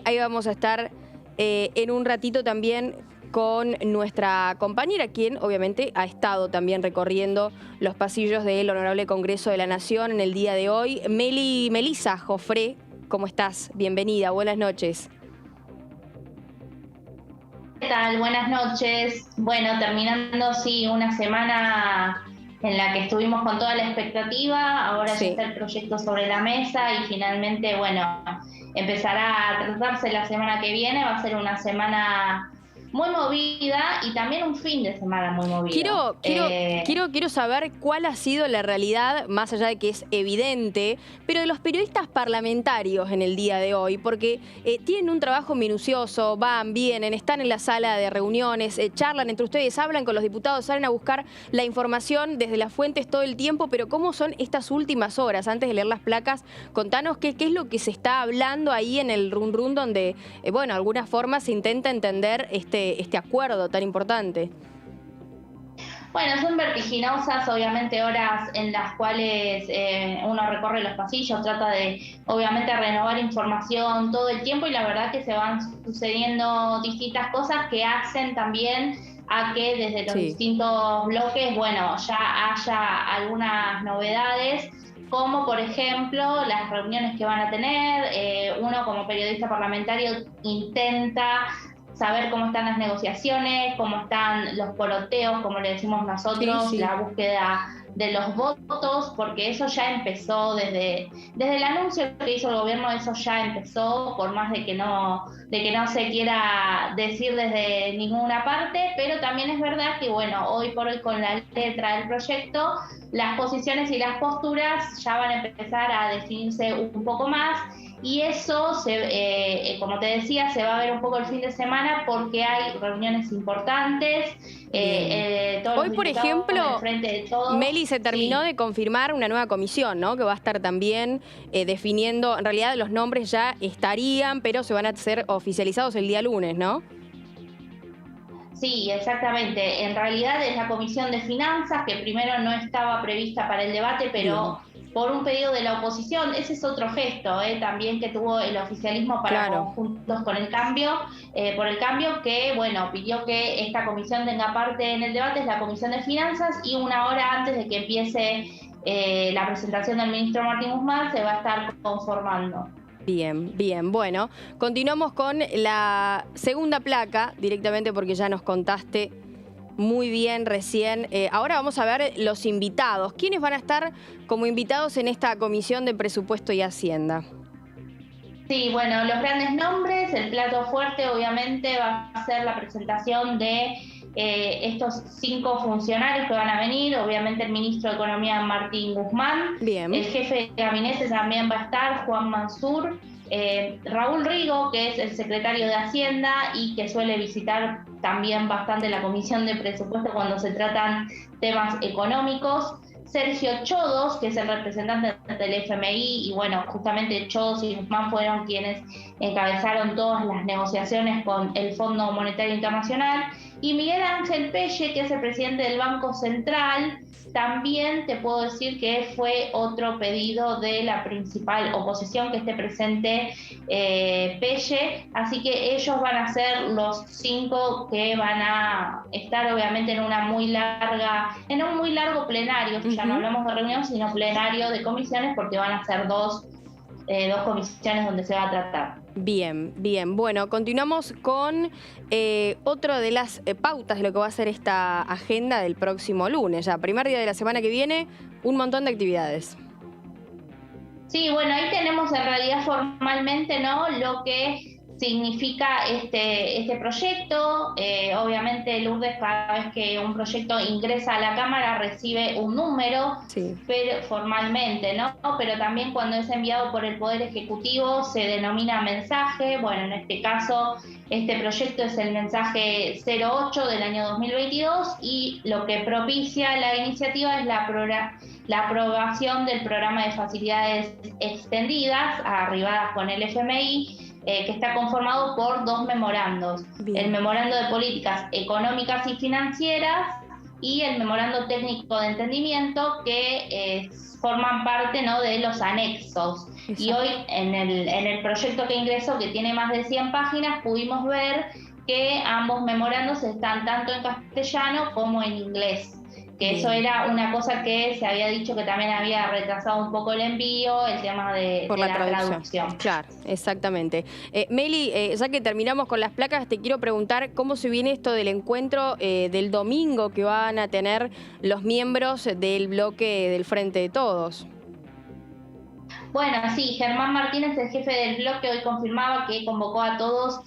Ahí vamos a estar en un ratito también con nuestra compañera, quien obviamente ha estado también recorriendo los pasillos del Honorable Congreso de la Nación en el día de hoy. Melissa Joffre, ¿cómo estás? Bienvenida, buenas noches. ¿Qué tal? Buenas noches. Bueno, terminando, sí, una semana en la que estuvimos con toda la expectativa, ahora ya está el proyecto sobre la mesa y finalmente, bueno, empezará a tratarse la semana que viene, va a ser una semana muy movida y también un fin de semana muy movido. Quiero saber cuál ha sido la realidad, más allá de que es evidente, pero de los periodistas parlamentarios en el día de hoy, porque tienen un trabajo minucioso, van, vienen, están en la sala de reuniones, charlan entre ustedes, hablan con los diputados, salen a buscar la información desde las fuentes todo el tiempo, pero ¿cómo son estas últimas horas? Antes de leer las placas, contanos qué es lo que se está hablando ahí en el run run donde, bueno, de alguna forma se intenta entender este acuerdo tan importante. Bueno, son vertiginosas, obviamente, horas en las cuales uno recorre los pasillos, trata de, obviamente, renovar información todo el tiempo y la verdad que se van sucediendo distintas cosas que hacen también a que desde los distintos bloques, bueno, ya haya algunas novedades, como por ejemplo las reuniones que van a tener. Uno como periodista parlamentario intenta saber cómo están las negociaciones, cómo están los poroteos, como le decimos nosotros, la búsqueda de los votos, porque eso ya empezó desde el anuncio que hizo el gobierno, eso ya empezó, por más de que no se quiera decir desde ninguna parte, pero también es verdad que, bueno, hoy por hoy con la letra del proyecto, las posiciones y las posturas ya van a empezar a definirse un poco más. Y eso, como te decía, se va a ver un poco el fin de semana porque hay reuniones importantes. Hoy, por ejemplo, Meli, se terminó de confirmar una nueva comisión, ¿no? Que va a estar también definiendo, en realidad los nombres ya estarían, pero se van a ser oficializados el día lunes, ¿no? Sí, exactamente. En realidad es la Comisión de Finanzas, que primero no estaba prevista para el debate, pero por un pedido de la oposición. Ese es otro gesto también que tuvo el oficialismo para Juntos con el Cambio, por el Cambio, que bueno, pidió que esta comisión tenga parte en el debate, es la Comisión de Finanzas, y una hora antes de que empiece la presentación del ministro Martín Guzmán se va a estar conformando. Bien, bien. Bueno, continuamos con la segunda placa directamente porque ya nos contaste muy bien recién. Ahora vamos a ver los invitados. ¿Quiénes van a estar como invitados en esta Comisión de Presupuesto y Hacienda? Sí, bueno, los grandes nombres, el plato fuerte obviamente va a ser la presentación de estos 5 funcionarios que van a venir, obviamente el ministro de Economía Martín Guzmán, el jefe de gabinete también va a estar, Juan Mansur, Raúl Rigo, que es el secretario de Hacienda y que suele visitar también bastante la Comisión de Presupuesto cuando se tratan temas económicos, Sergio Chodos, que es el representante del FMI, y bueno, justamente Chodos y Guzmán fueron quienes encabezaron todas las negociaciones con el Fondo Monetario Internacional, y Miguel Ángel Pelle, que es el presidente del Banco Central. También te puedo decir que fue otro pedido de la principal oposición que esté presente Pelle, así que ellos van a ser los 5 que van a estar obviamente en un muy largo plenario, ya no hablamos de reunión, sino plenario de comisiones, porque van a ser dos comisiones donde se va a tratar. Bien, bien. Bueno, continuamos con otra de las pautas de lo que va a ser esta agenda del próximo lunes. Ya, primer día de la semana que viene, un montón de actividades. Sí, bueno, ahí tenemos en realidad formalmente, ¿no?, lo que significa este proyecto. Obviamente, Lourdes, cada vez que un proyecto ingresa a la Cámara recibe un número, pero formalmente, ¿no? Pero también cuando es enviado por el Poder Ejecutivo se denomina mensaje. Bueno, en este caso, este proyecto es el mensaje 08 del año 2022 y lo que propicia la iniciativa es la aprobación del programa de facilidades extendidas arribadas con el FMI, que está conformado por 2 memorandos. El memorando de políticas económicas y financieras y el memorando técnico de entendimiento, que forman parte, ¿no?, de los anexos. Exacto. Y hoy en el proyecto que ingresó, que tiene más de 100 páginas, pudimos ver que ambos memorandos están tanto en castellano como en inglés, que eso era una cosa que se había dicho que también había retrasado un poco el envío, el tema de la traducción. Claro, exactamente. Meli, ya que terminamos con las placas, te quiero preguntar cómo se viene esto del encuentro del domingo que van a tener los miembros del bloque del Frente de Todos. Bueno, sí, Germán Martínez, el jefe del bloque, hoy confirmaba que convocó a todos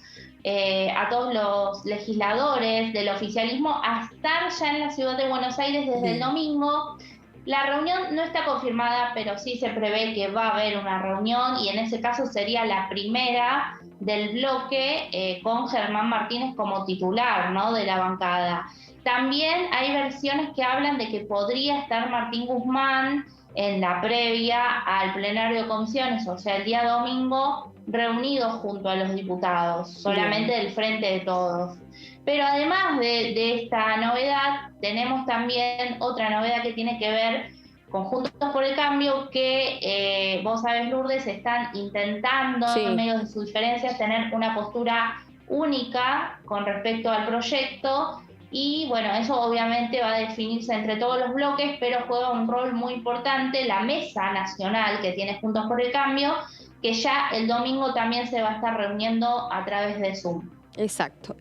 los legisladores del oficialismo a estar ya en la ciudad de Buenos Aires desde el domingo. La reunión no está confirmada, pero sí se prevé que va a haber una reunión y en ese caso sería la primera del bloque con Germán Martínez como titular, ¿no?, de la bancada. También hay versiones que hablan de que podría estar Martín Guzmán en la previa al plenario de comisiones, o sea, el día domingo, reunidos junto a los diputados, solamente del Frente de Todos. Pero además de esta novedad, tenemos también otra novedad que tiene que ver con Juntos por el Cambio, que vos sabés, Lourdes, están intentando, en medio de sus diferencias, tener una postura única con respecto al proyecto. Y bueno, eso obviamente va a definirse entre todos los bloques, pero juega un rol muy importante la mesa nacional que tiene Juntos por el Cambio, que ya el domingo también se va a estar reuniendo a través de Zoom. Exacto,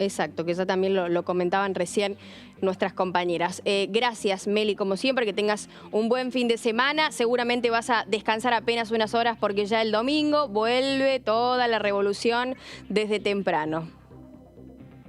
que ya también lo comentaban recién nuestras compañeras. Gracias, Meli, como siempre, que tengas un buen fin de semana. Seguramente vas a descansar apenas unas horas porque ya el domingo vuelve toda la revolución desde temprano.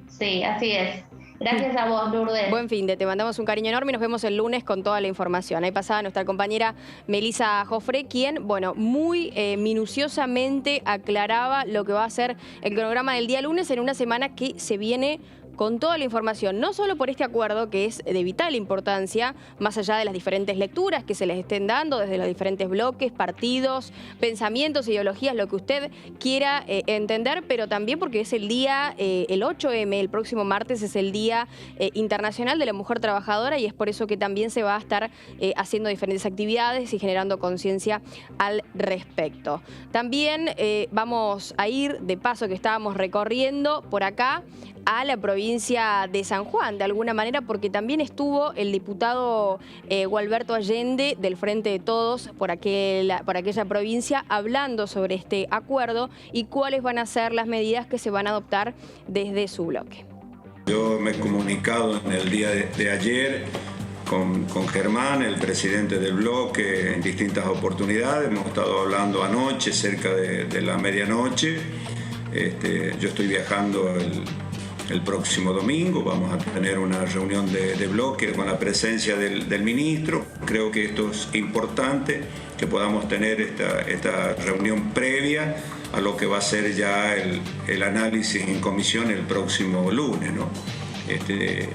Sí, así es. Gracias a vos, Lourdes. Buen fin de, te mandamos un cariño enorme y nos vemos el lunes con toda la información. Ahí pasaba nuestra compañera Melissa Jofré, quien, bueno, muy minuciosamente aclaraba lo que va a ser el cronograma del día lunes en una semana que se viene con toda la información, no solo por este acuerdo que es de vital importancia, más allá de las diferentes lecturas que se les estén dando desde los diferentes bloques, partidos, pensamientos, ideologías, lo que usted quiera entender, pero también porque es el día, el 8M, el próximo martes es el Día Internacional de la Mujer Trabajadora y es por eso que también se va a estar haciendo diferentes actividades y generando conciencia al respecto. También vamos a ir, de paso que estábamos recorriendo por acá, a la provincia de San Juan, de alguna manera, porque también estuvo el diputado Gualberto Allende del Frente de Todos por aquella provincia hablando sobre este acuerdo y cuáles van a ser las medidas que se van a adoptar desde su bloque. Yo me he comunicado en el día de ayer con Germán, el presidente del bloque, en distintas oportunidades. Hemos estado hablando anoche, cerca de la medianoche. Yo estoy viajando el próximo domingo, vamos a tener una reunión de bloque con la presencia del ministro. Creo que esto es importante, que podamos tener esta reunión previa a lo que va a ser ya el análisis en comisión el próximo lunes, ¿no?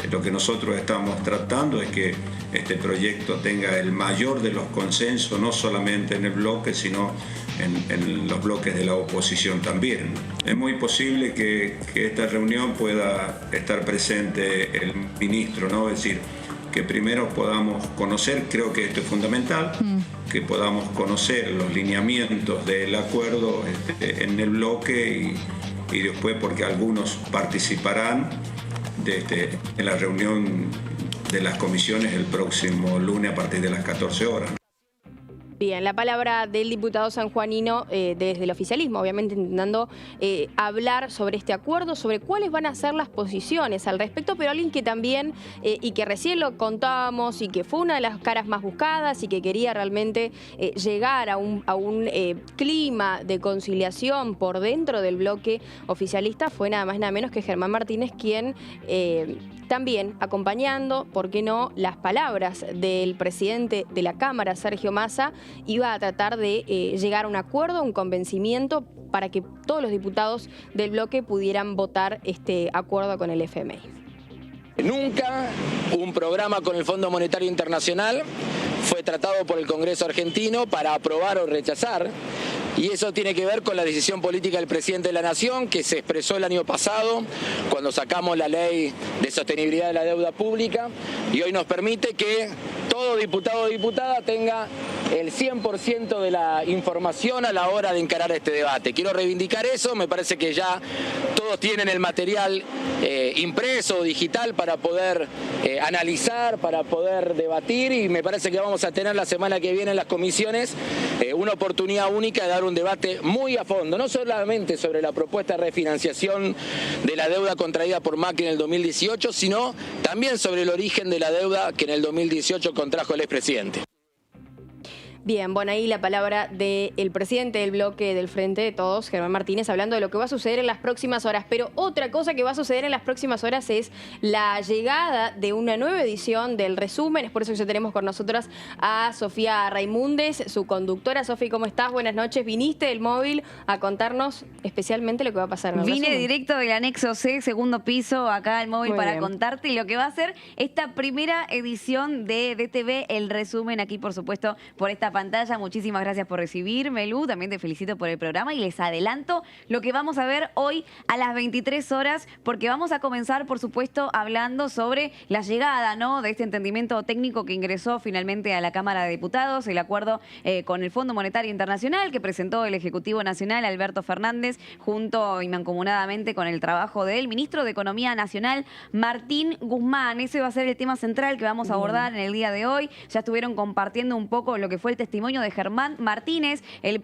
Lo que nosotros estamos tratando es que este proyecto tenga el mayor de los consensos, no solamente en el bloque, sino en los bloques de la oposición también. Es muy posible que esta reunión pueda estar presente el ministro, ¿no? Es decir, que primero podamos conocer, creo que esto es fundamental, que podamos conocer los lineamientos del acuerdo en el bloque y después, porque algunos participarán en la reunión de las comisiones el próximo lunes a partir de las 14 horas. Bien, la palabra del diputado sanjuanino desde el oficialismo, obviamente intentando hablar sobre este acuerdo, sobre cuáles van a ser las posiciones al respecto, pero alguien que también, y que recién lo contábamos, y que fue una de las caras más buscadas y que quería realmente llegar a un clima de conciliación por dentro del bloque oficialista, fue nada más nada menos que Germán Martínez, quien también acompañando, ¿por qué no?, las palabras del presidente de la Cámara, Sergio Massa, iba a tratar de llegar a un acuerdo, un convencimiento para que todos los diputados del bloque pudieran votar este acuerdo con el FMI. Nunca un programa con el Fondo Monetario Internacional fue tratado por el Congreso argentino para aprobar o rechazar, y eso tiene que ver con la decisión política del presidente de la Nación, que se expresó el año pasado cuando sacamos la ley de sostenibilidad de la deuda pública, y hoy nos permite que todo diputado o diputada tenga el 100% de la información a la hora de encarar este debate. Quiero reivindicar eso, me parece que ya todos tienen el material impreso o digital para poder analizar, para poder debatir, y me parece que vamos a tener la semana que viene en las comisiones una oportunidad única de dar un debate muy a fondo, no solamente sobre la propuesta de refinanciación de la deuda contraída por Macri en el 2018, sino también sobre el origen de la deuda que en el 2018 contrajo el expresidente. Bien, bueno, ahí la palabra del presidente del bloque del Frente de Todos, Germán Martínez, hablando de lo que va a suceder en las próximas horas. Pero otra cosa que va a suceder en las próximas horas es la llegada de una nueva edición del resumen. Es por eso que ya tenemos con nosotras a Sofía Raimundes, su conductora. Sofi, ¿cómo estás? Buenas noches. Viniste del móvil a contarnos especialmente lo que va a pasar en el resumen. Vine directo del anexo C, segundo piso, acá al móvil para contarte lo que va a ser esta primera edición de DTV, el resumen, aquí por supuesto por esta pantalla. Muchísimas gracias por recibirme, Lu. También te felicito por el programa y les adelanto lo que vamos a ver hoy a las 23 horas, porque vamos a comenzar, por supuesto, hablando sobre la llegada, ¿no?, de este entendimiento técnico que ingresó finalmente a la Cámara de Diputados, el acuerdo con el Fondo Monetario Internacional que presentó el Ejecutivo Nacional, Alberto Fernández, junto y mancomunadamente con el trabajo del Ministro de Economía Nacional, Martín Guzmán. Ese va a ser el tema central que vamos a abordar en el día de hoy. Ya estuvieron compartiendo un poco lo que fue el testimonio de Germán Martínez, el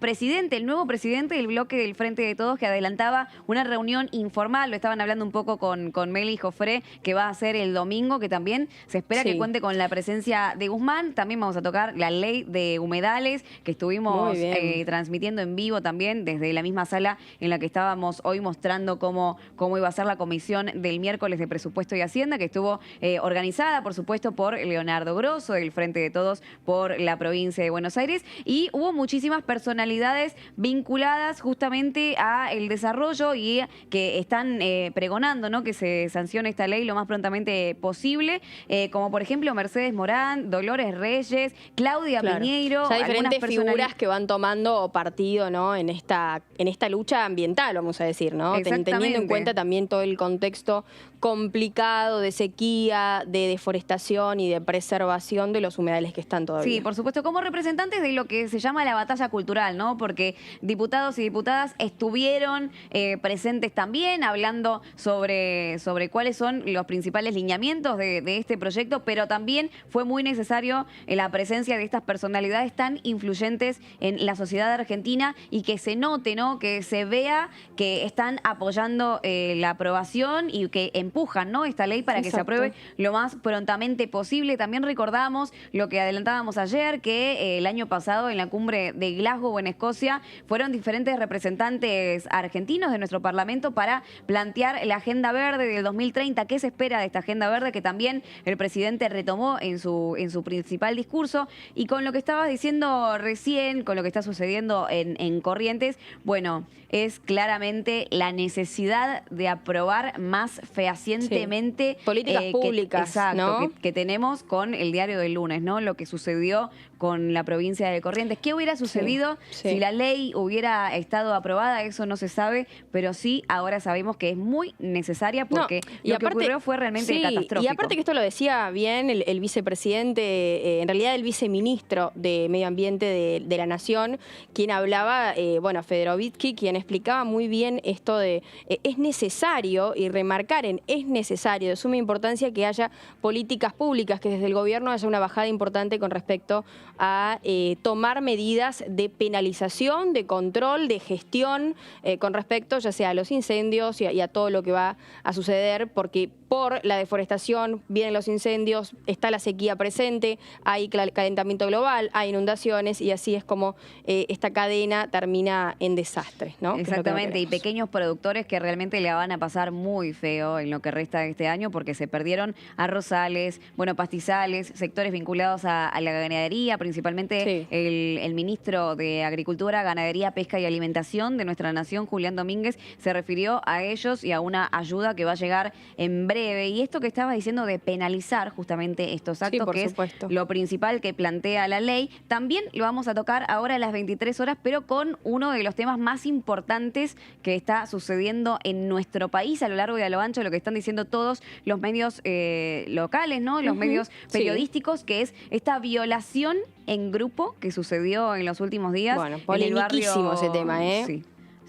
nuevo presidente del bloque del Frente de Todos, que adelantaba una reunión informal. Lo estaban hablando un poco con Meli Jofré, que va a ser el domingo, que también se espera que cuente con la presencia de Guzmán. También vamos a tocar la ley de humedales, que estuvimos transmitiendo en vivo también desde la misma sala en la que estábamos hoy mostrando cómo iba a ser la comisión del miércoles de Presupuesto y Hacienda, que estuvo organizada, por supuesto, por Leonardo Grosso, del Frente de Todos por la provincia de Buenos Aires. Y hubo muchísimas personalidades vinculadas justamente a el desarrollo y que están pregonando, ¿no?, que se sancione esta ley lo más prontamente posible, como por ejemplo Mercedes Morán, Dolores Reyes, Claudia Piñeiro. Ya diferentes figuras que van tomando partido, ¿no?, en esta lucha ambiental, vamos a decir, ¿no? Teniendo en cuenta también todo el contexto complicado de sequía, de deforestación y de preservación de los humedales que están todavía. Sí, por supuesto, como representantes de lo que se llama la batalla cultural, ¿no? Porque diputados y diputadas estuvieron presentes también hablando sobre cuáles son los principales lineamientos de este proyecto, pero también fue muy necesario la presencia de estas personalidades tan influyentes en la sociedad argentina y que se note, ¿no?, que se vea que están apoyando la aprobación y que empujan, ¿no?, esta ley para que se apruebe lo más prontamente posible. También recordamos lo que adelantábamos ayer, que el año pasado en la cumbre de Glasgow en Escocia fueron diferentes representantes argentinos de nuestro Parlamento para plantear la Agenda Verde del 2030. ¿Qué se espera de esta Agenda Verde? Que también el presidente retomó en su principal discurso. Y con lo que estabas diciendo recién, con lo que está sucediendo en Corrientes, bueno, es claramente la necesidad de aprobar más fehacientemente políticas públicas, ¿no?, que tenemos con el diario del lunes, ¿no? Lo que sucedió con la provincia de Corrientes. ¿Qué hubiera sucedido si la ley hubiera estado aprobada? Eso no se sabe, pero sí ahora sabemos que es muy necesaria porque lo que ocurrió fue realmente catastrófico. Y aparte que esto lo decía bien el vicepresidente, en realidad el viceministro de Medio Ambiente de la Nación, quien hablaba, Federovitsky, quien explicaba muy bien esto de es necesario, y remarcar es necesario, de suma importancia que haya políticas públicas, que desde el gobierno haya una bajada importante con respecto a tomar medidas de penalización, de control, de gestión con respecto ya sea a los incendios y a todo lo que va a suceder, porque por la deforestación vienen los incendios, está la sequía presente, hay calentamiento global, hay inundaciones, y así es como esta cadena termina en desastre, ¿no? Exactamente, y pequeños productores que realmente le van a pasar muy feo en lo que resta de este año, porque se perdieron arrozales, pastizales, sectores vinculados a la ganadería, principalmente justamente el ministro de Agricultura, Ganadería, Pesca y Alimentación de nuestra nación, Julián Domínguez, se refirió a ellos y a una ayuda que va a llegar en breve. Y esto que estaba diciendo de penalizar justamente estos actos, que supuesto. Es lo principal que plantea la ley, también lo vamos a tocar ahora a las 23 horas, pero con uno de los temas más importantes que está sucediendo en nuestro país a lo largo y a lo ancho de lo que están diciendo todos los medios locales, ¿no? Los medios periodísticos, que es esta violación en grupo que sucedió en los últimos días. Bueno, polemiquísimo ese tema, ¿eh? Sí.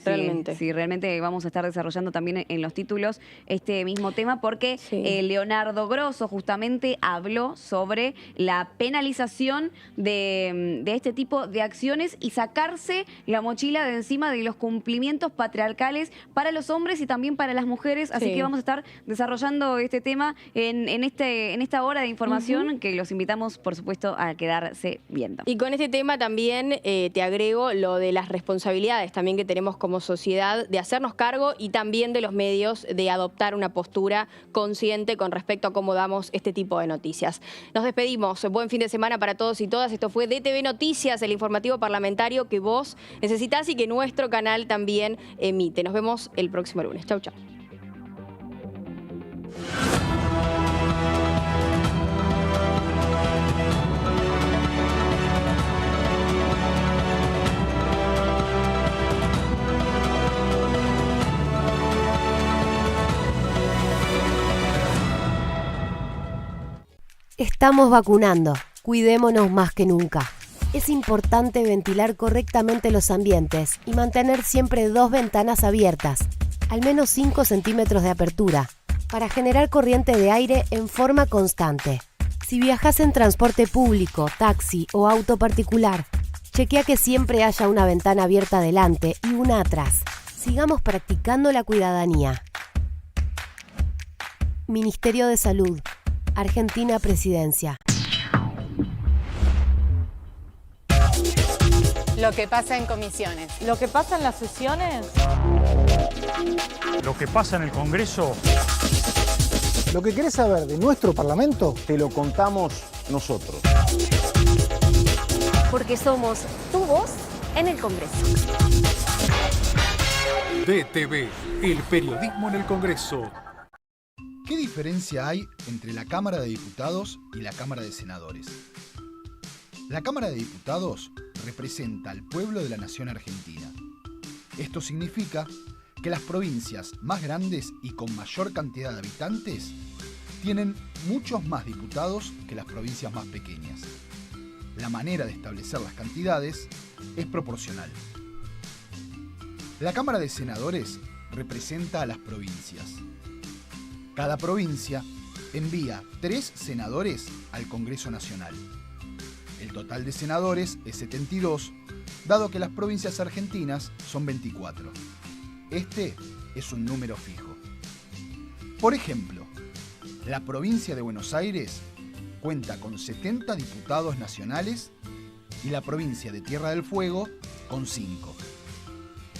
Realmente. Sí, realmente vamos a estar desarrollando también en los títulos este mismo tema porque Leonardo Grosso justamente habló sobre la penalización de este tipo de acciones y sacarse la mochila de encima de los cumplimientos patriarcales para los hombres y también para las mujeres. Así que vamos a estar desarrollando este tema en esta hora de información que los invitamos, por supuesto, a quedarse viendo. Y con este tema también te agrego lo de las responsabilidades también que tenemos como sociedad de hacernos cargo y también de los medios de adoptar una postura consciente con respecto a cómo damos este tipo de noticias. Nos despedimos. Buen fin de semana para todos y todas. Esto fue DTV Noticias, el informativo parlamentario que vos necesitás y que nuestro canal también emite. Nos vemos el próximo lunes. Chau, chau. Estamos vacunando. Cuidémonos más que nunca. Es importante ventilar correctamente los ambientes y mantener siempre 2 ventanas abiertas, al menos 5 centímetros de apertura, para generar corriente de aire en forma constante. Si viajas en transporte público, taxi o auto particular, chequea que siempre haya una ventana abierta adelante y una atrás. Sigamos practicando la cuidadanía. Ministerio de Salud. Argentina Presidencia. Lo que pasa en comisiones. Lo que pasa en las sesiones. Lo que pasa en el Congreso. Lo que querés saber de nuestro Parlamento, te lo contamos nosotros. Porque somos tu voz en el Congreso. DTV, el periodismo en el Congreso. ¿Qué diferencia hay entre la Cámara de Diputados y la Cámara de Senadores? La Cámara de Diputados representa al pueblo de la nación argentina. Esto significa que las provincias más grandes y con mayor cantidad de habitantes tienen muchos más diputados que las provincias más pequeñas. La manera de establecer las cantidades es proporcional. La Cámara de Senadores representa a las provincias. Cada provincia envía 3 senadores al Congreso Nacional. El total de senadores es 72, dado que las provincias argentinas son 24. Este es un número fijo. Por ejemplo, la provincia de Buenos Aires cuenta con 70 diputados nacionales y la provincia de Tierra del Fuego con 5.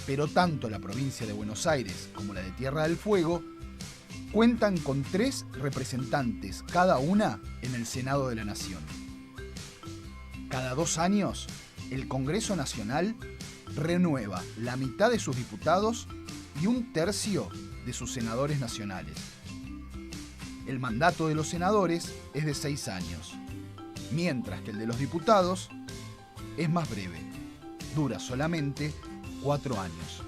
Pero tanto la provincia de Buenos Aires como la de Tierra del Fuego cuentan con 3 representantes cada una en el Senado de la Nación. Cada 2 años, el Congreso Nacional renueva la mitad de sus diputados y 1/3 de sus senadores nacionales. El mandato de los senadores es de 6 años, mientras que el de los diputados es más breve, dura solamente 4 años.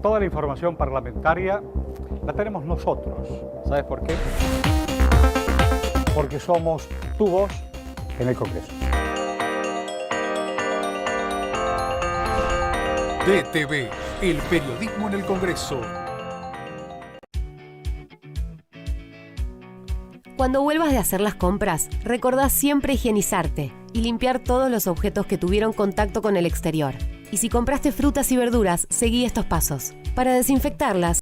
Toda la información parlamentaria la tenemos nosotros. ¿Sabes por qué? Porque somos tu voz en el Congreso. DTV, el periodismo en el Congreso. Cuando vuelvas de hacer las compras, recordá siempre higienizarte y limpiar todos los objetos que tuvieron contacto con el exterior. Y si compraste frutas y verduras, seguí estos pasos. Para desinfectarlas,